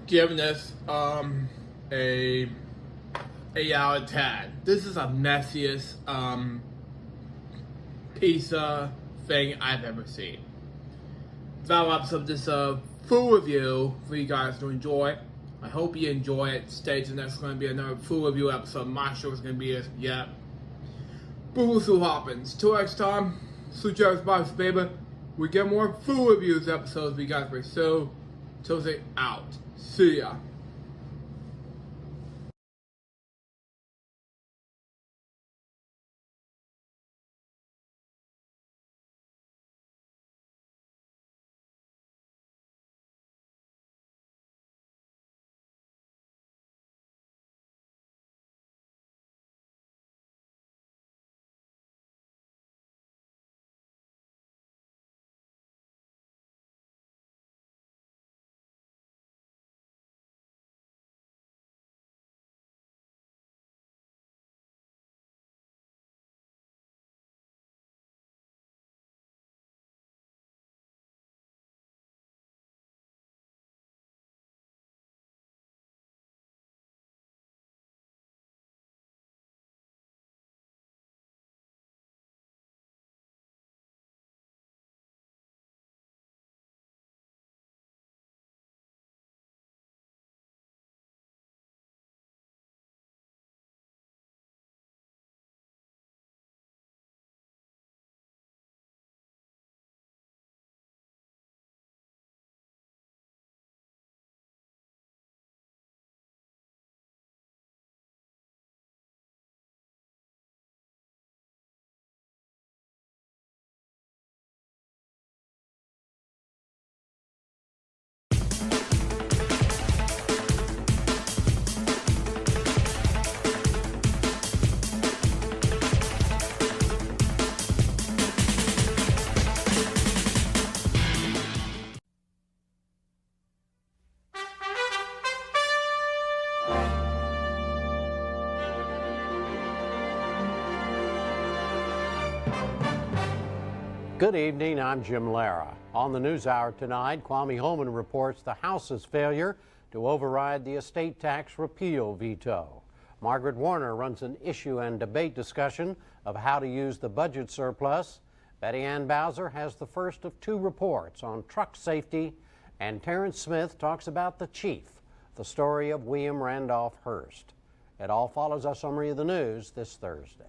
[SPEAKER 3] Giving this a 8 out of 10. This is the messiest pizza thing I've ever seen. That wraps up this food review for you guys to enjoy. I hope you enjoy it. Stay tuned. There's going to be another food review episode. I'm not sure it's going to be this yet, but we'll see what happens. Till next time, Suggest Box Baby. We get more food reviews episodes for you guys very soon. Tuesday out. See ya.
[SPEAKER 2] Good evening, I'm Jim Lehrer. On the NewsHour tonight, Kwame Holman reports the House's failure to override the estate tax repeal veto. Margaret Warner runs an issue and debate discussion of how to use the budget surplus. Betty Ann Bowser has the first of two reports on truck safety, and Terrence Smith talks about the chief, the story of William Randolph Hearst. It all follows our summary of the news this Thursday.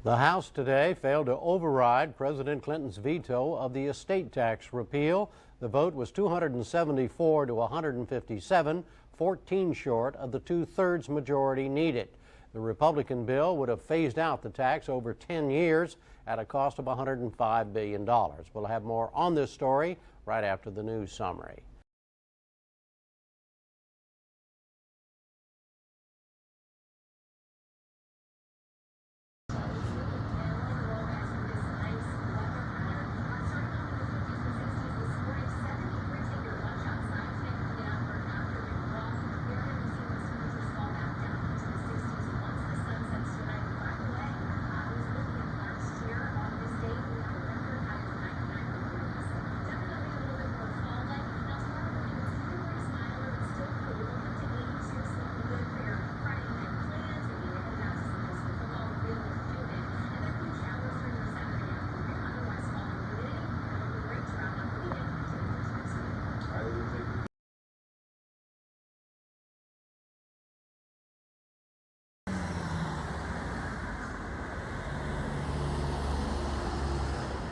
[SPEAKER 2] The House today failed to override President Clinton's veto of the estate tax repeal. The vote was 274 to 157, 14 short of the two-thirds majority needed. The Republican bill would have phased out the tax over 10 years at a cost of $105 billion. We'll have more on this story right after the news summary.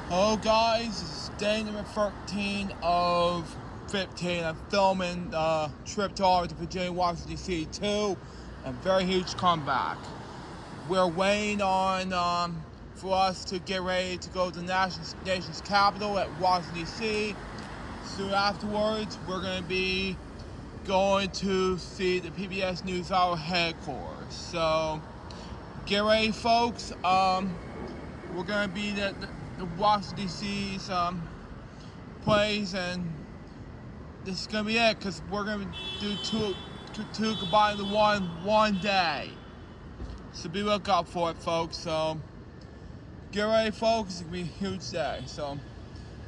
[SPEAKER 3] Hello guys, this is day number 13 of 15. I'm filming the trip to Arlington, Virginia, Washington, D.C. 2. A very huge comeback. We're waiting on for us to get ready to go to the nation's capital at Washington, D.C. Soon afterwards, we're going to be going to see the PBS NewsHour headquarters. So, get ready folks. We're going to be the Washington, D.C.'s place, and this is going to be it, because we're going to do two combined into one day. So be looking out for it, folks. So get ready, folks. It's going to be a huge day. So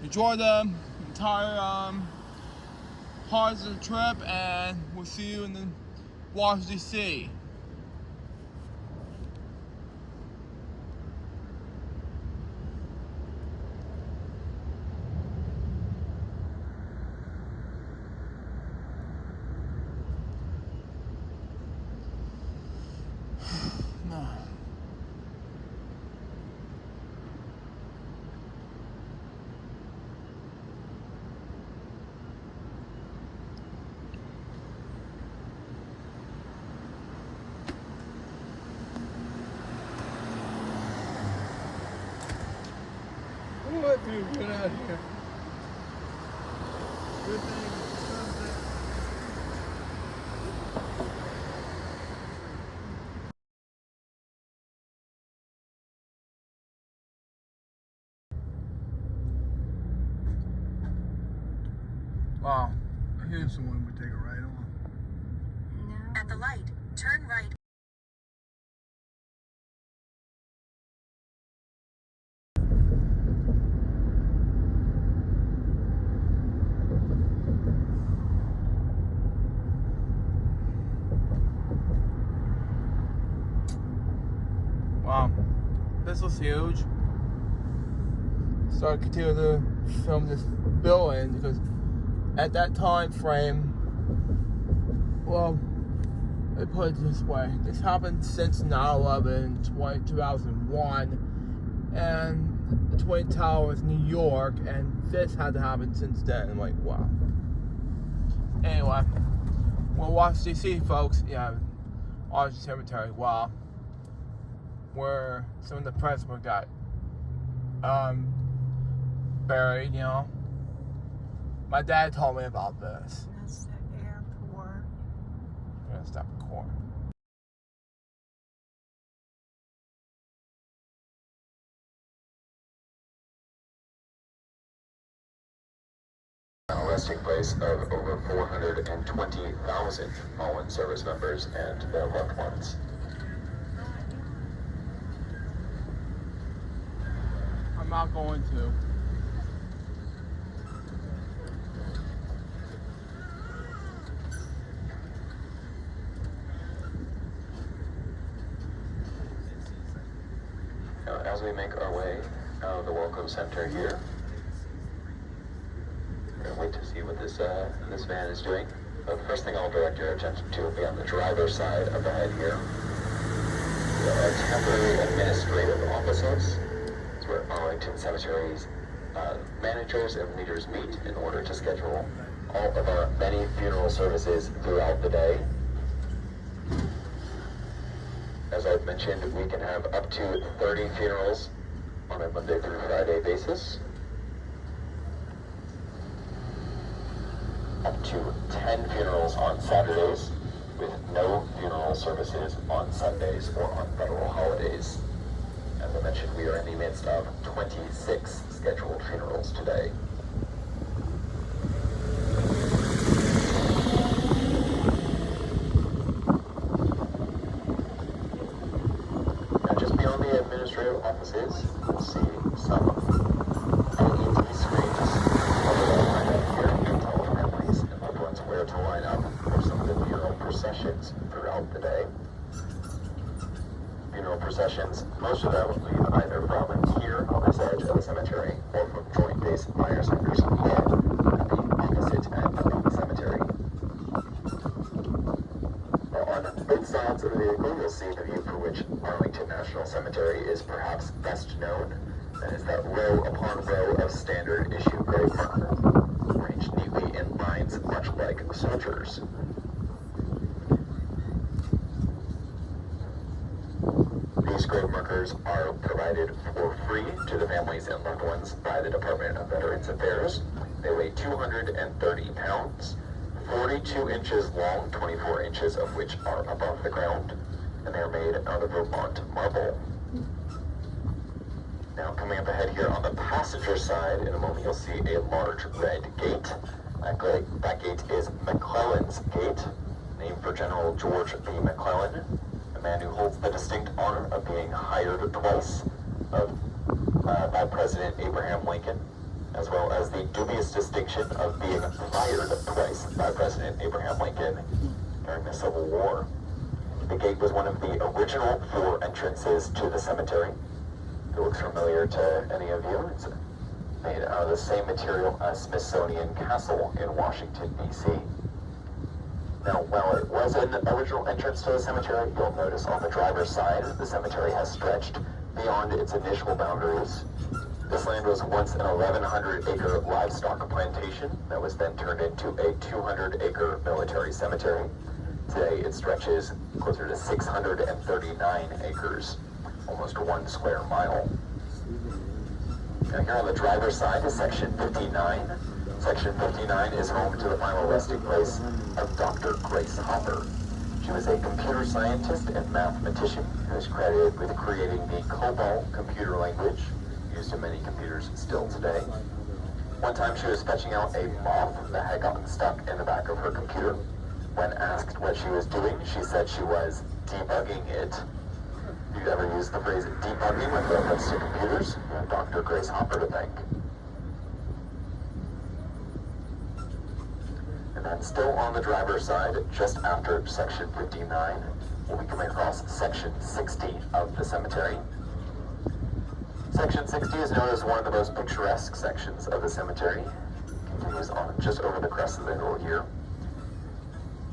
[SPEAKER 3] enjoy the entire parts of the trip, and we'll see you in the Washington, D.C. What do you get out of here? Good thing it's sunset. Wow, here's someone we take a ride on.
[SPEAKER 4] No. At the light, turn right.
[SPEAKER 3] Wow, this was huge. So I continue to film this building because at that time frame, well, let me put it this way, this happened since 9/11, 2001, and the Twin Towers, New York, and this had to happen since then. I'm like, wow. Anyway, we're Washington, D.C., folks. Yeah, Arlington Cemetery. Wow. Where some of the presidents got buried, you know. My dad told me about this.
[SPEAKER 4] That's the airport.
[SPEAKER 3] We're gonna stop recording.
[SPEAKER 5] A resting place of over 420,000 fallen service members and their loved ones.
[SPEAKER 3] I'm not going to.
[SPEAKER 5] as we make our way out of the Welcome Center here, we're going to wait to see what this van is doing. But the first thing I'll direct your attention to will be on the driver's side of the head here. There are temporary administrative offices. It's where Arlington Cemetery's managers and leaders meet in order to schedule all of our many funeral services throughout the day. As I've mentioned, we can have up to 30 funerals on a Monday through Friday basis. Up to 10 funerals on Saturdays, with no funeral services on Sundays or on federal holidays. As I mentioned, we are in the midst of 26 scheduled funerals today. Now, just beyond the administrative offices, you'll see some LED screens over the lineup here to tell families and loved ones where to line up for some of the funeral processions throughout the day. Funeral processions, most of them leave either from here on this edge of the cemetery or from Joint Base Myers Henderson Head at the opposite end of the cemetery. Now, on both sides of the vehicle, you'll see the view for which Arlington National Cemetery is perhaps best known. That is that row upon row of standard issue grave markers, arranged neatly in lines much like soldiers. These grave markers are provided for free to the families and loved ones by the Department of Veterans Affairs. They weigh 230 pounds, 42 inches long, 24 inches of which are above the ground, and they are made out of Vermont marble. Now, coming up ahead here on the passenger side, in a moment you'll see a large red gate. That gate is McClellan's Gate, named for General George B. McClellan, a man who holds the distinct honor of being hired twice by President Abraham Lincoln, as well as the dubious distinction of being fired twice by President Abraham Lincoln during the Civil War. The gate was one of the original 4 entrances to the cemetery. If it looks familiar to any of you, it's made out of the same material as Smithsonian Castle in Washington, D.C. Now, while it was an original entrance to the cemetery, you'll notice on the driver's side, the cemetery has stretched beyond its initial boundaries. This land was once an 1,100-acre livestock plantation that was then turned into a 200-acre military cemetery. Today, it stretches closer to 639 acres, almost 1 square mile. Now, here on the driver's side is Section 59. Section 59 is home to the final resting place of Dr. Grace Hopper. She was a computer scientist and mathematician who is credited with creating the COBOL computer language, used in many computers still today. One time she was fetching out a moth that had gotten stuck in the back of her computer. When asked what she was doing, she said she was debugging it. If you've ever used the phrase debugging with reference to computers, you have Dr. Grace Hopper to thank. And then still on the driver's side, just after Section 59, we'll be coming across Section 60 of the cemetery. Section 60 is known as one of the most picturesque sections of the cemetery. It continues on just over the crest of the hill here.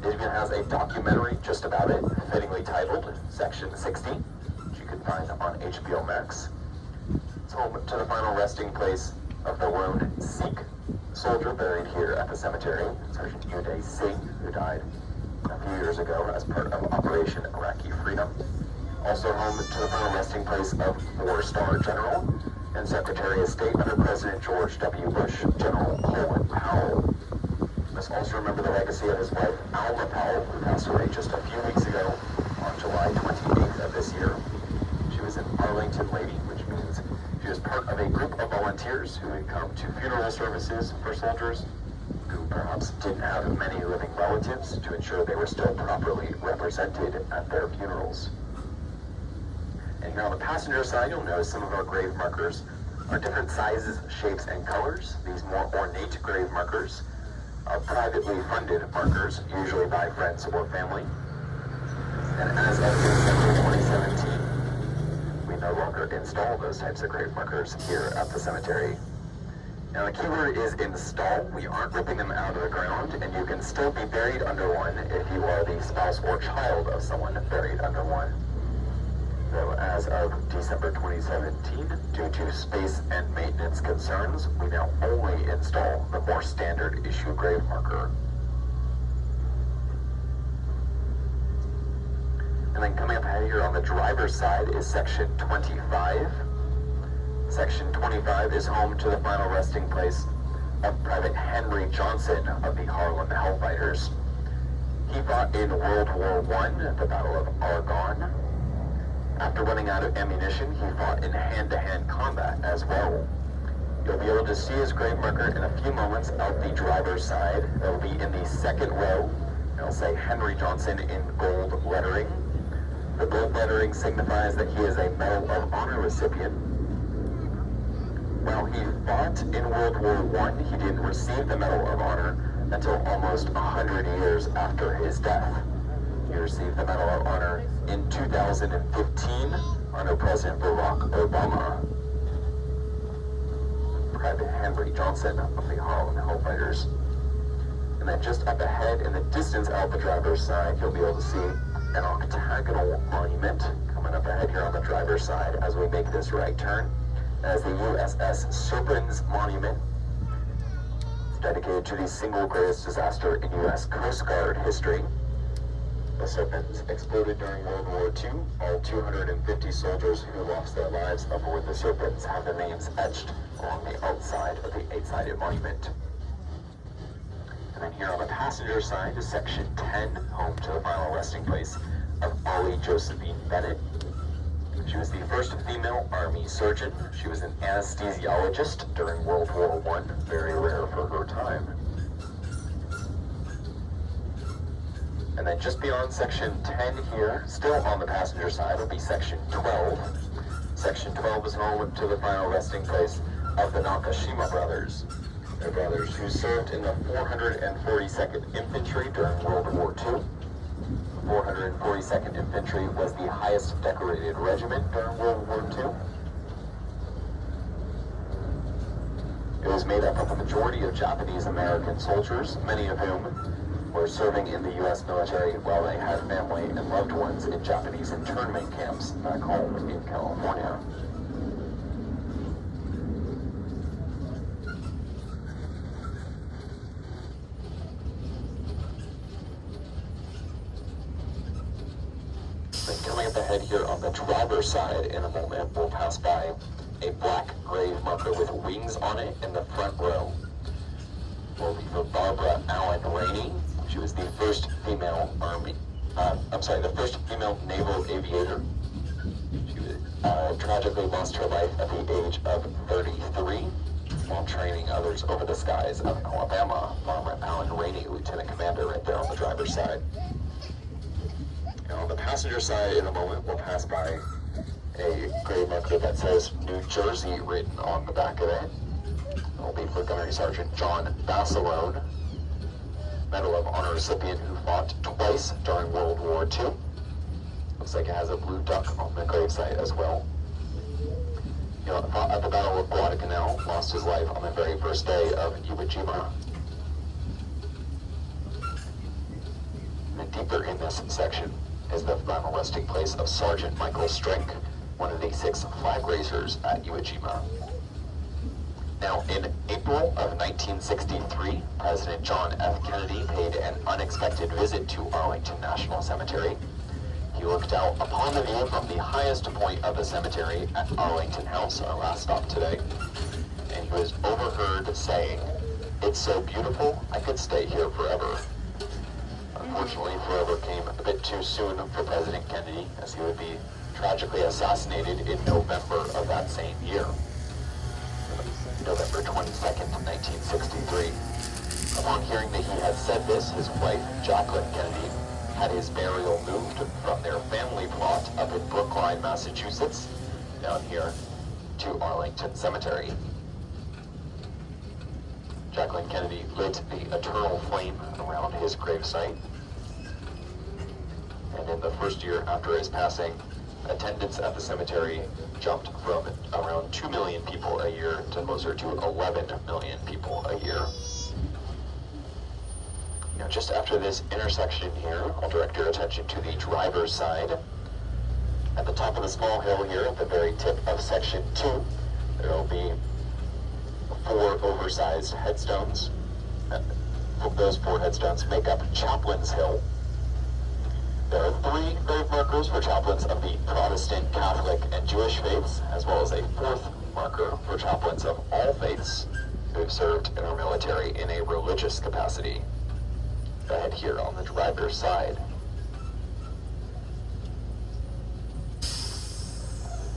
[SPEAKER 5] It even has a documentary just about it, fittingly titled Section 60, which you can find on HBO Max. It's home to the final resting place of the lone Sikh soldier buried here at the cemetery, Sergeant Uday Singh, who died a few years ago as part of Operation Iraqi Freedom. Also home to the final resting place of 4-star General and Secretary of State under President George W. Bush, General Colin Powell. You must also remember the legacy of his wife, Alma Powell, who passed away just a few weeks ago on July 28th of this year. She was an Arlington lady, which means she was part of a group of volunteers who had come to funeral services for soldiers who perhaps didn't have many living relatives to ensure they were still properly represented at their funerals. And here on the passenger side, you'll notice some of our grave markers are different sizes, shapes, and colors. These more ornate grave markers are privately funded markers, usually by friends or family. And as of December 2017, we no longer install those types of grave markers here at the cemetery. Now the keyword is install. We aren't ripping them out of the ground, and you can still be buried under one if you are the spouse or child of someone buried under one. Though as of December 2017, due to space and maintenance concerns, we now only install the more standard issue grave marker. And then coming up ahead here on the driver's side is section 25. Section 25 is home to the final resting place of Private Henry Johnson of the Harlem Hellfighters. He fought in World War I at the Battle of Argonne. After running out of ammunition, he fought in hand-to-hand combat as well. You'll be able to see his grave marker in a few moments out the driver's side. It'll be in the second row. It'll say Henry Johnson in gold lettering. The gold lettering signifies that he is a Medal of Honor recipient. While he fought in World War I, he didn't receive the Medal of Honor until almost 100 years after his death. He received the Medal of Honor in 2015 under President Barack Obama. Private Henry Johnson of the Harlem Hellfighters. And then just up ahead in the distance out the driver's side, you'll be able to see an octagonal monument coming up ahead here on the driver's side as we make this right turn. As the USS Serpens Monument. It's dedicated to the single greatest disaster in U.S. Coast Guard history. The Serpens exploded during World War II. All 250 soldiers who lost their lives aboard the Serpens have their names etched along the outside of the 8-sided monument. And then here on the passenger side is section 10, home to the final resting place of Ollie Josephine Bennett. She was the first female Army surgeon. She was an anesthesiologist during World War I, very rare for her time. And then just beyond section 10 here, still on the passenger side, will be section 12. Section 12 is home to the final resting place of the Nakashima brothers. They're brothers who served in the 442nd Infantry during World War II. 442nd Infantry was the highest decorated regiment during World War II. It was made up of a majority of Japanese American soldiers, many of whom were serving in the U.S. military while they had family and loved ones in Japanese internment camps back home in California. Coming up ahead here on the driver's side in a moment, we'll pass by a black grave marker with wings on it in the front row. Will be for Barbara Allen Rainey. She was the first female the first female naval aviator. She tragically lost her life at the age of 33 while training others over the skies of Alabama. Barbara Allen Rainey, Lieutenant Commander, right there on the driver's side. And on the passenger side, in a moment, we'll pass by a grave marker that says New Jersey written on the back of it. It'll be for Gunnery Sergeant John Bassalone, Medal of Honor recipient who fought twice during World War II. Looks like it has a blue duck on the gravesite as well. You know, fought at the Battle of Guadalcanal, lost his life on the very first day of Iwo Jima. And deeper in this section is the final resting place of Sergeant Michael Strink, one of the 6 flag raisers at Iwo Jima. Now, in April of 1963, President John F. Kennedy paid an unexpected visit to Arlington National Cemetery. He looked out upon the view from the highest point of the cemetery at Arlington House, our last stop today, and he was overheard saying, "It's so beautiful, I could stay here forever." Unfortunately, forever came a bit too soon for President Kennedy, as he would be tragically assassinated in November of that same year. November 22nd, 1963. Upon hearing that he had said this, his wife, Jacqueline Kennedy, had his burial moved from their family plot up in Brookline, Massachusetts, down here to Arlington Cemetery. Jacqueline Kennedy lit the eternal flame around his gravesite. And in the first year after his passing, attendance at the cemetery jumped from around 2 million people a year to closer to 11 million people a year. Now, just after this intersection here, I'll direct your attention to the driver's side. At the top of the small hill here, at the very tip of section 2, there will be 4 oversized headstones. Those 4 headstones make up Chaplain's Hill. There are 3 grave markers for chaplains of the Protestant, Catholic, and Jewish faiths, as well as a 4th marker for chaplains of all faiths who have served in our military in a religious capacity. Ahead here on the driver's side.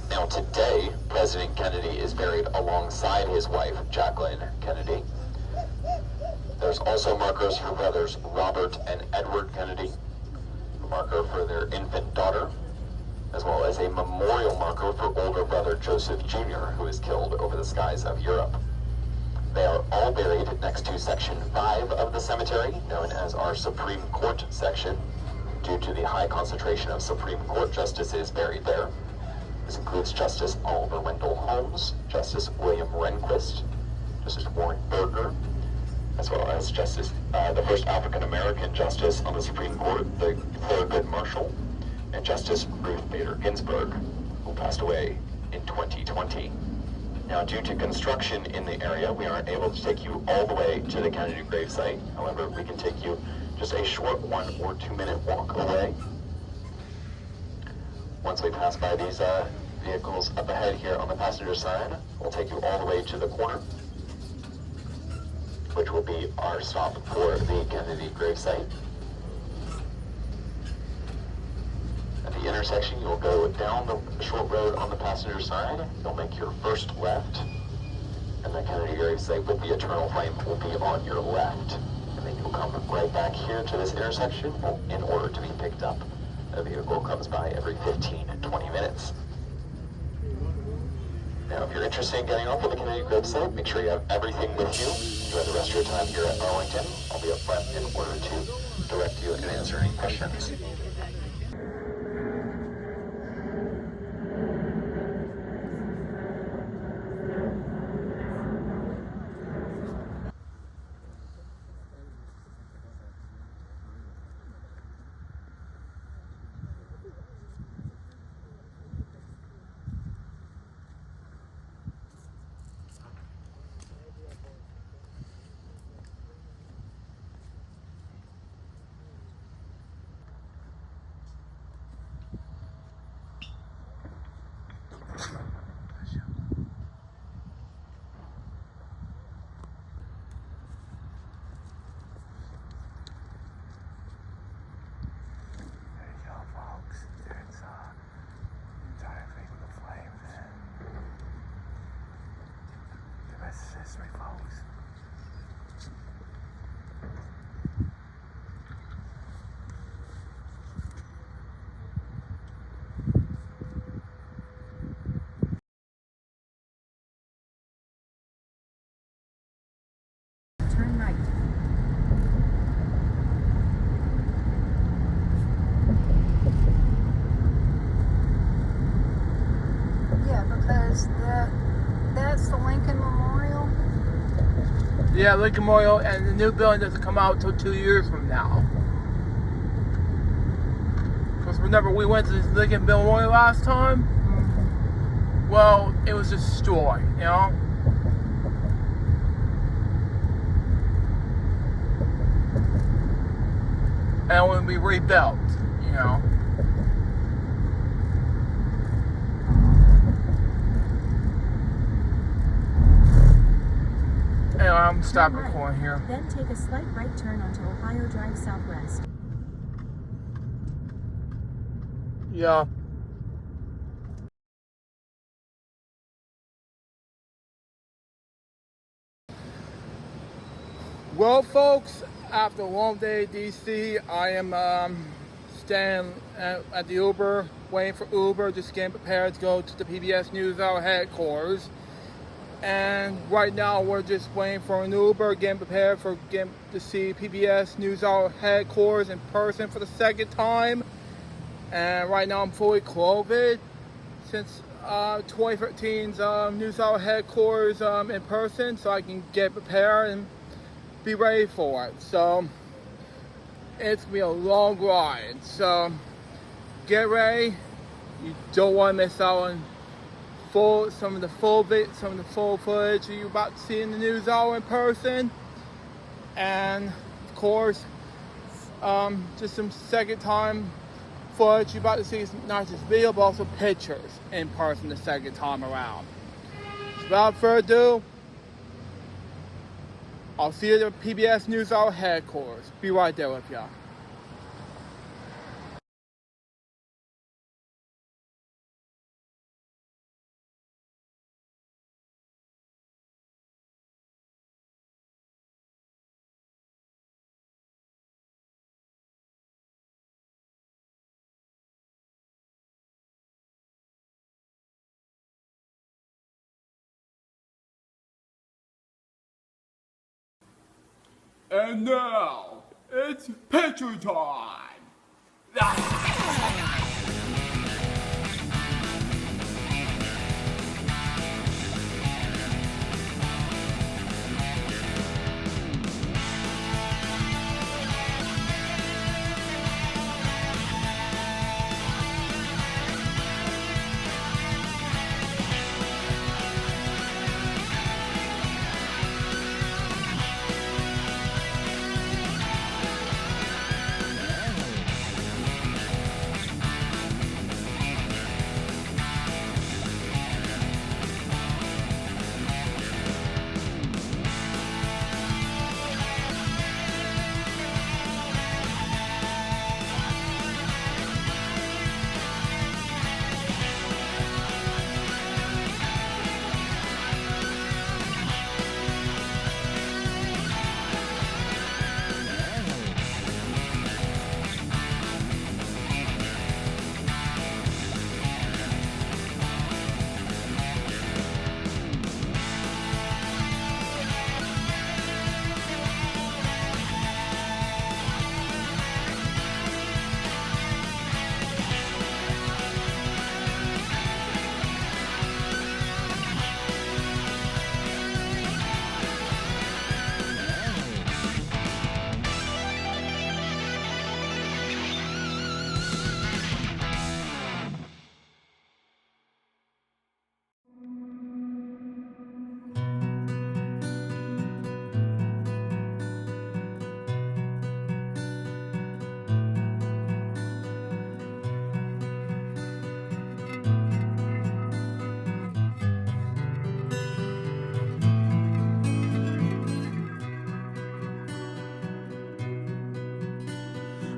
[SPEAKER 5] Now today, President Kennedy is buried alongside his wife, Jacqueline Kennedy. There's also markers for brothers Robert and Edward Kennedy, a marker for their infant daughter, as well as a memorial marker for older brother Joseph Jr., who was killed over the skies of Europe. They are all buried next to Section 5 of the cemetery, known as our Supreme Court section, due to the high concentration of Supreme Court justices buried there. This includes Justice Oliver Wendell Holmes, Justice William Rehnquist, Justice Warren Burger, as well as the first African-American justice on the Supreme Court, the Thurgood Marshall, and Justice Ruth Bader Ginsburg, who passed away in 2020. Now, due to construction in the area, we aren't able to take you all the way to the Kennedy gravesite. However, we can take you just a short 1 or 2 minute walk away. Once we pass by these vehicles up ahead here on the passenger side, we'll take you all the way to the corner, which will be our stop for the Kennedy gravesite. At the intersection, you'll go down the short road on the passenger side. You'll make your first left, and the Kennedy gravesite with the eternal flame will be on your left. And then you'll come right back here to this intersection in order to be picked up. A vehicle comes by every 15 and 20 minutes. Now, if you're interested in getting off at the Kennedy gravesite, make sure you have everything with you. Enjoy the rest of your time here at Arlington. I'll be up front in order to direct you and answer any questions.
[SPEAKER 4] Turn right. Yeah, because that's the Lincoln Memorial.
[SPEAKER 3] Yeah, Lincoln Memorial, and the new building doesn't come out until 2 years from now. Because remember, we went to this Lincoln Memorial last time? Well, it was destroyed, you know? And it will be rebuilt, you know? Anyway, I'm stopping the corner here.
[SPEAKER 4] Then take a slight right turn onto Ohio Drive Southwest.
[SPEAKER 3] Yeah. Well, folks, after a long day at DC, I am staying at the Uber, waiting for Uber, just getting prepared to go to the PBS NewsHour headquarters. And right now, we're just waiting for an Uber, getting prepared for getting to see PBS NewsHour headquarters in person for the second time. And right now I'm fully clothed since 2013's NewsHour headquarters in person, so I can get prepared and be ready for it. So it's gonna be a long ride. So get ready. You don't want to miss out on some of the full footage you're about to see in the NewsHour in person, and of course, just some second time footage you're about to see, not just video but also pictures in person the second time around. So without further ado, I'll see you at the PBS NewsHour headquarters. Be right there with y'all. And now, it's picture time!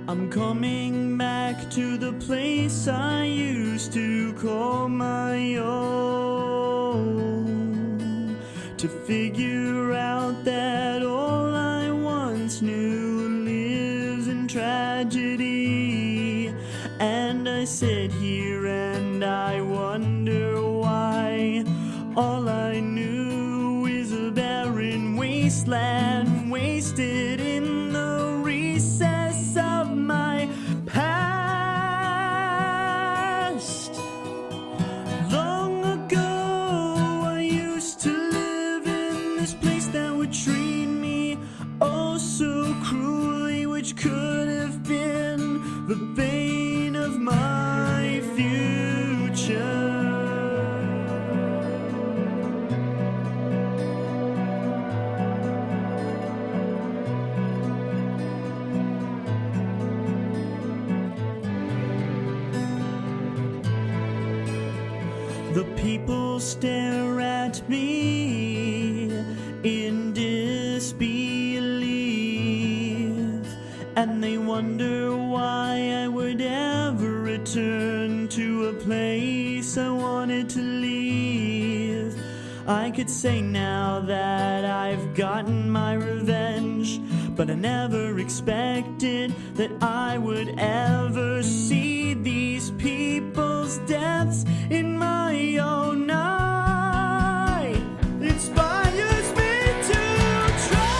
[SPEAKER 6] I'm coming back to the place I used to call my own, to figure out that all I once knew lives in tragedy. And I sit here and I wonder why all I knew is a barren wasteland, wasted in the recess of my past. Long ago I used to live in this place that would treat me oh so cruelly, which could have been the bane of my future. The people stare at me in disbelief, and they wonder why I would ever return to a place I wanted to leave. I could say now that I've gotten my revenge, but I never expected that I would ever see these people's deaths in my own eye. Inspires me to try.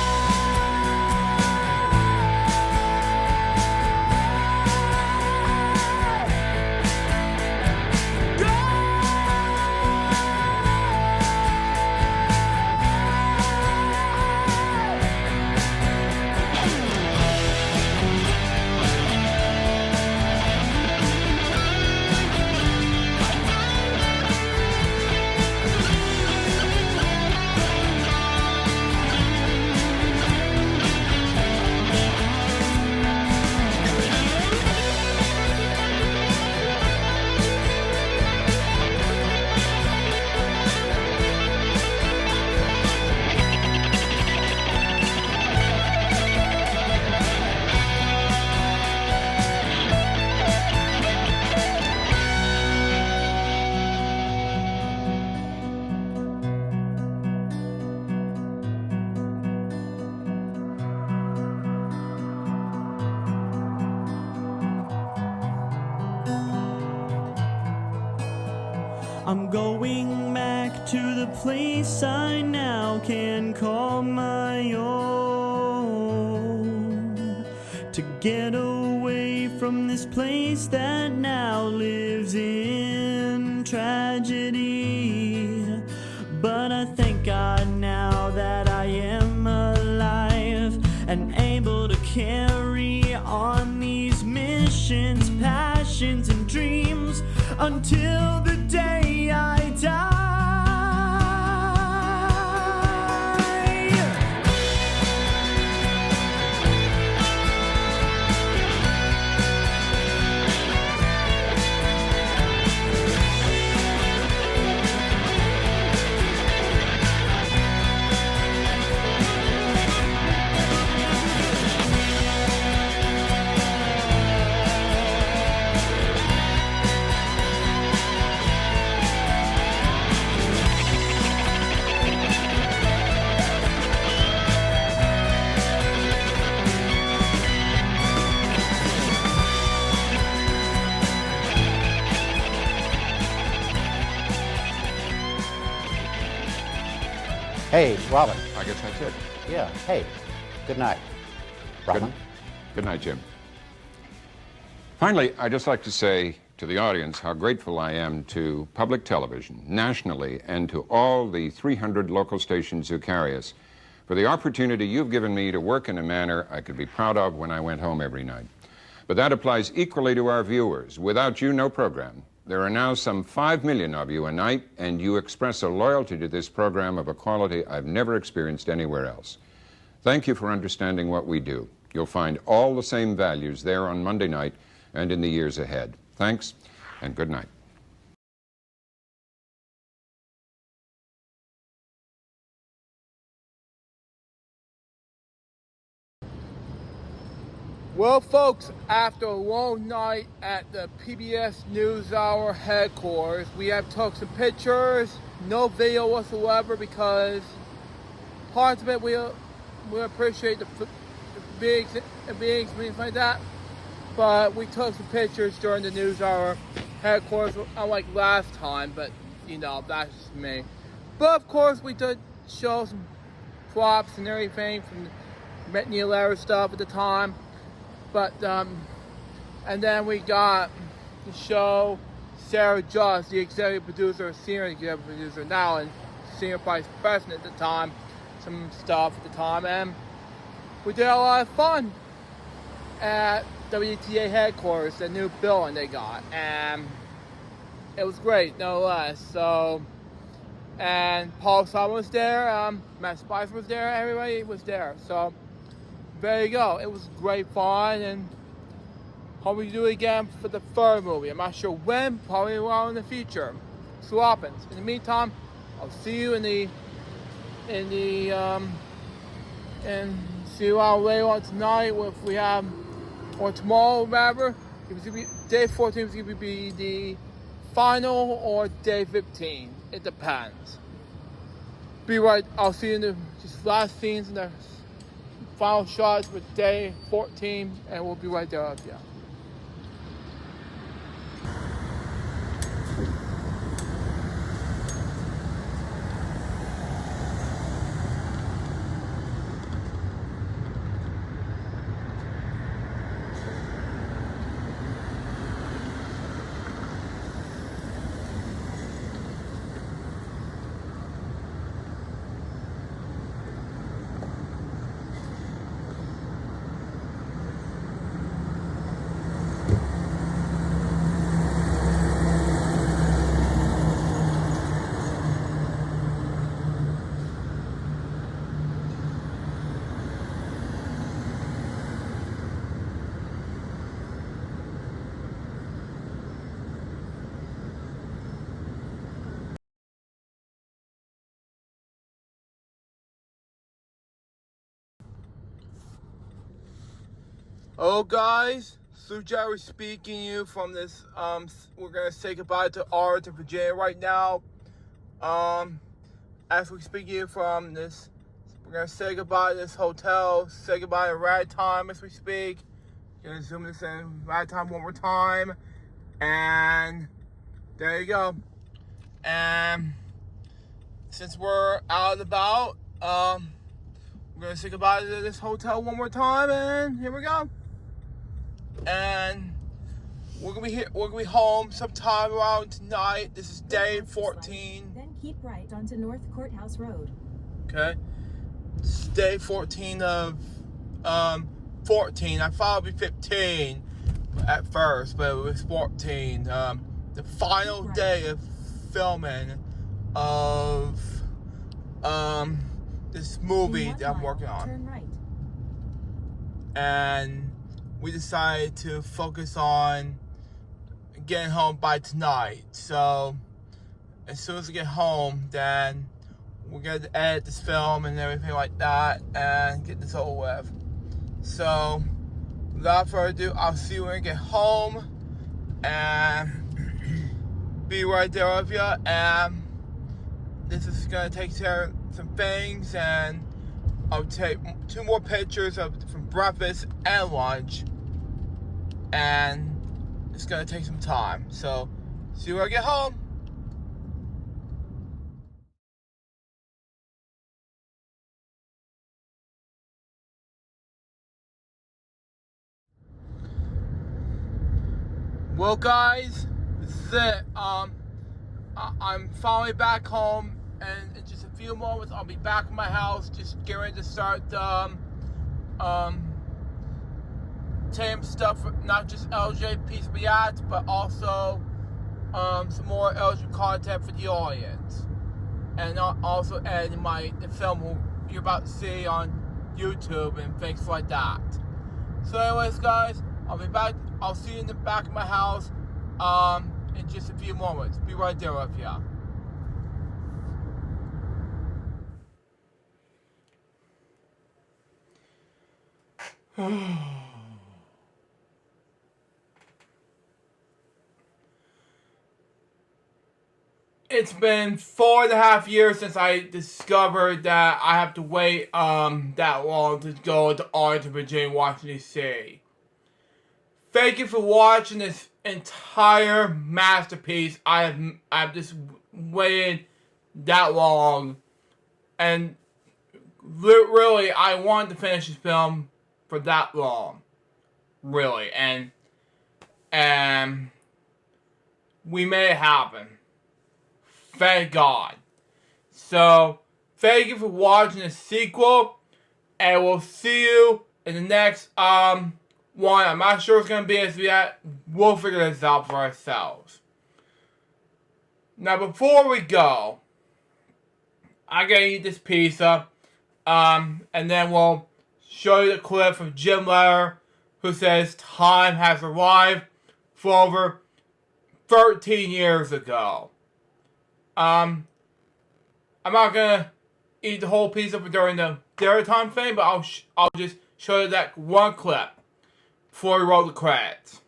[SPEAKER 6] I'm going back to the place I now can call my own, to get away from this place that now lives in tragedy. But I thank God now that I am alive and able to carry on these missions, passions, and dreams until the day I die.
[SPEAKER 2] Hey, Robin.
[SPEAKER 7] I guess that's it.
[SPEAKER 2] Yeah. Hey, good night, Robin.
[SPEAKER 7] Good night, Jim. Finally, I'd just like to say to the audience how grateful I am to public television nationally and to all the 300 local stations who carry us for the opportunity you've given me to work in a manner I could be proud of when I went home every night. But that applies equally to our viewers. Without you, no program. There are now some 5 million of you a night, and you express a loyalty to this program of a quality I've never experienced anywhere else. Thank you for understanding what we do. You'll find all the same values there on Monday night and in the years ahead. Thanks, and good night.
[SPEAKER 3] Well, folks, after a long night at the PBS NewsHour headquarters, we have took some pictures, no video whatsoever, because parts of it we appreciate the big things like that. But we took some pictures during the NewsHour headquarters, unlike last time. But you know, that's just me. But of course, we did show some props and everything from MacNeil Lehrer stuff at the time. But, and then we got to show Sarah Just, the executive producer, senior executive producer now, and senior vice president at the time, some stuff at the time. And we did a lot of fun at WTA headquarters, the new building they got. And it was great, no less. So, and Paul Simon was there, Matt Spicer was there, everybody was there. So, there you go. It was great fun, and hope we do it again for the third movie. I'm not sure when, probably well in the future. So what happens. In the meantime, I'll see you and see you out later on tonight. If we have, or tomorrow, rather. It was gonna be day 14. Is gonna be the final or day 15. It depends. Be right. I'll see you in the just last scenes in the final shots with day 14, and we'll be right there with you. Oh guys, Sue Jerry speaking to you from this, we're gonna say goodbye to Arlington, Virginia right now. As we speak to you from this, we're gonna say goodbye to this hotel, say goodbye to Ragtime as we speak. Gonna zoom this in, Ragtime one more time, and there you go. And since we're out and about, we're gonna say goodbye to this hotel one more time, and here we go. And we're gonna be home sometime around tonight. This is day 14.
[SPEAKER 4] Then keep right onto North Courthouse Road.
[SPEAKER 3] Okay. This is day 14 of 14. I thought it would be 15 at first, but it was 14. The final day of filming of this movie that I'm working on.
[SPEAKER 4] Turn right.
[SPEAKER 3] And we decided to focus on getting home by tonight. So as soon as we get home, then we're gonna edit this film and everything like that and get this over with. So without further ado, I'll see you when I get home and be right there with you. And this is gonna take care of some things, and I'll take 2 more pictures from breakfast and lunch, and it's gonna take some time. So see you when I get home. Well, guys, this is it. I'm finally back home, and in just a few moments, I'll be back in my house, just getting ready to start taking stuff, not just LJ PBS, but also some more LJ content for the audience, and also editing the film you're about to see on YouTube and things like that. So, anyways, guys, I'll be back. I'll see you in the back of my house in just a few moments. Be right there with you. It's been 4.5 years since I discovered that I have to wait that long to go to Arlington, Virginia, Washington, D.C. Thank you for watching this entire masterpiece. I've just waited that long, and really, I wanted to finish this film for that long, really, and we made it happen. Thank God. So, thank you for watching the sequel, and we'll see you in the next one. I'm not sure it's going to be as yet. We'll figure this out for ourselves. Now, before we go, I gotta eat this pizza, and then we'll show you the clip from Jim Lehrer, who says time has arrived for over 13 years ago. I'm not gonna eat the whole pizza during the dinner time thing, but I'll just show you that one clip before we roll the credits.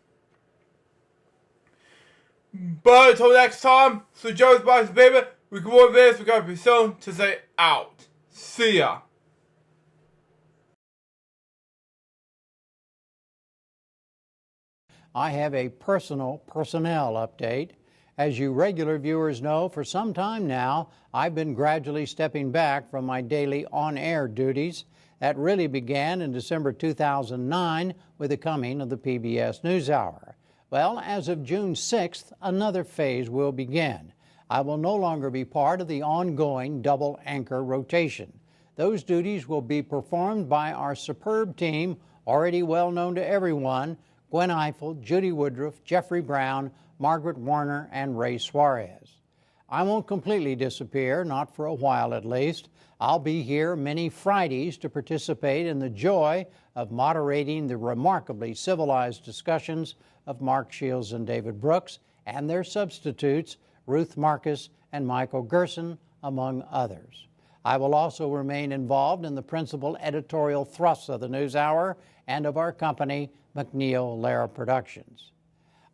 [SPEAKER 3] But until next time, so Joe's Box Baby, we can more this, we gotta be soon to say out. See ya.
[SPEAKER 2] I have a personnel update. As you regular viewers know, for some time now, I've been gradually stepping back from my daily on-air duties. That really began in December 2009 with the coming of the PBS NewsHour. Well, as of June 6th, another phase will begin. I will no longer be part of the ongoing double anchor rotation. Those duties will be performed by our superb team, already well known to everyone: Gwen Ifill, Judy Woodruff, Jeffrey Brown, Margaret Warner, and Ray Suarez. I won't completely disappear, not for a while at least. I'll be here many Fridays to participate in the joy of moderating the remarkably civilized discussions of Mark Shields and David Brooks and their substitutes, Ruth Marcus and Michael Gerson, among others. I will also remain involved in the principal editorial thrusts of the NewsHour and of our company, MacNeil Lehrer Productions.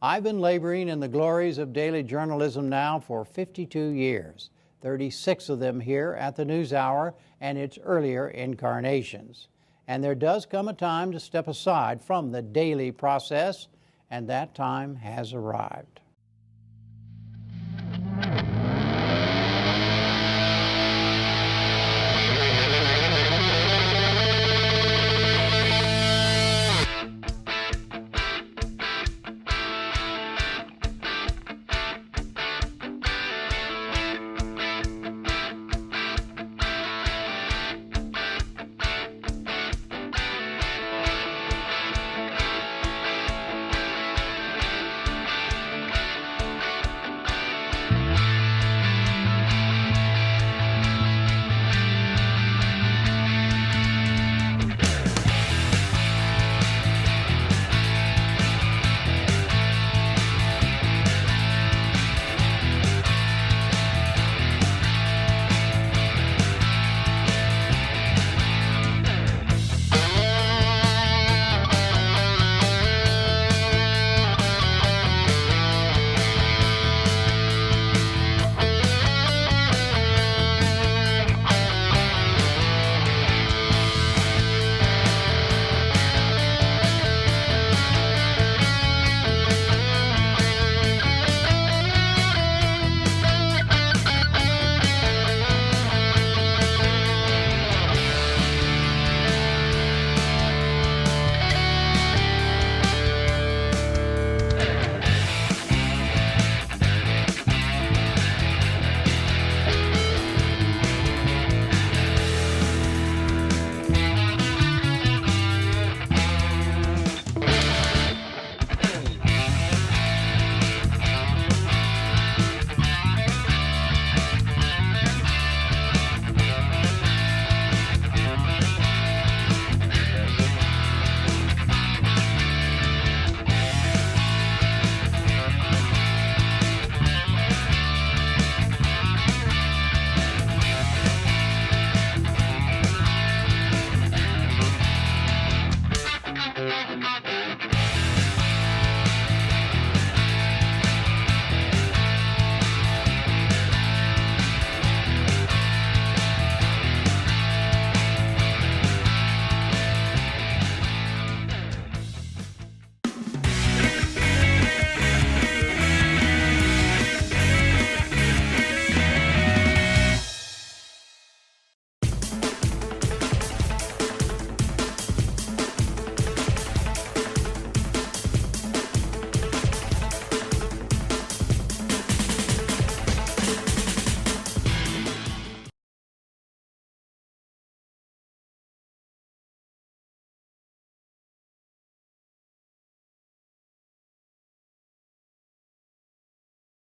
[SPEAKER 2] I've been laboring in the glories of daily journalism now for 52 years, 36 of them here at the NewsHour and its earlier incarnations. And there does come a time to step aside from the daily process, and that time has arrived.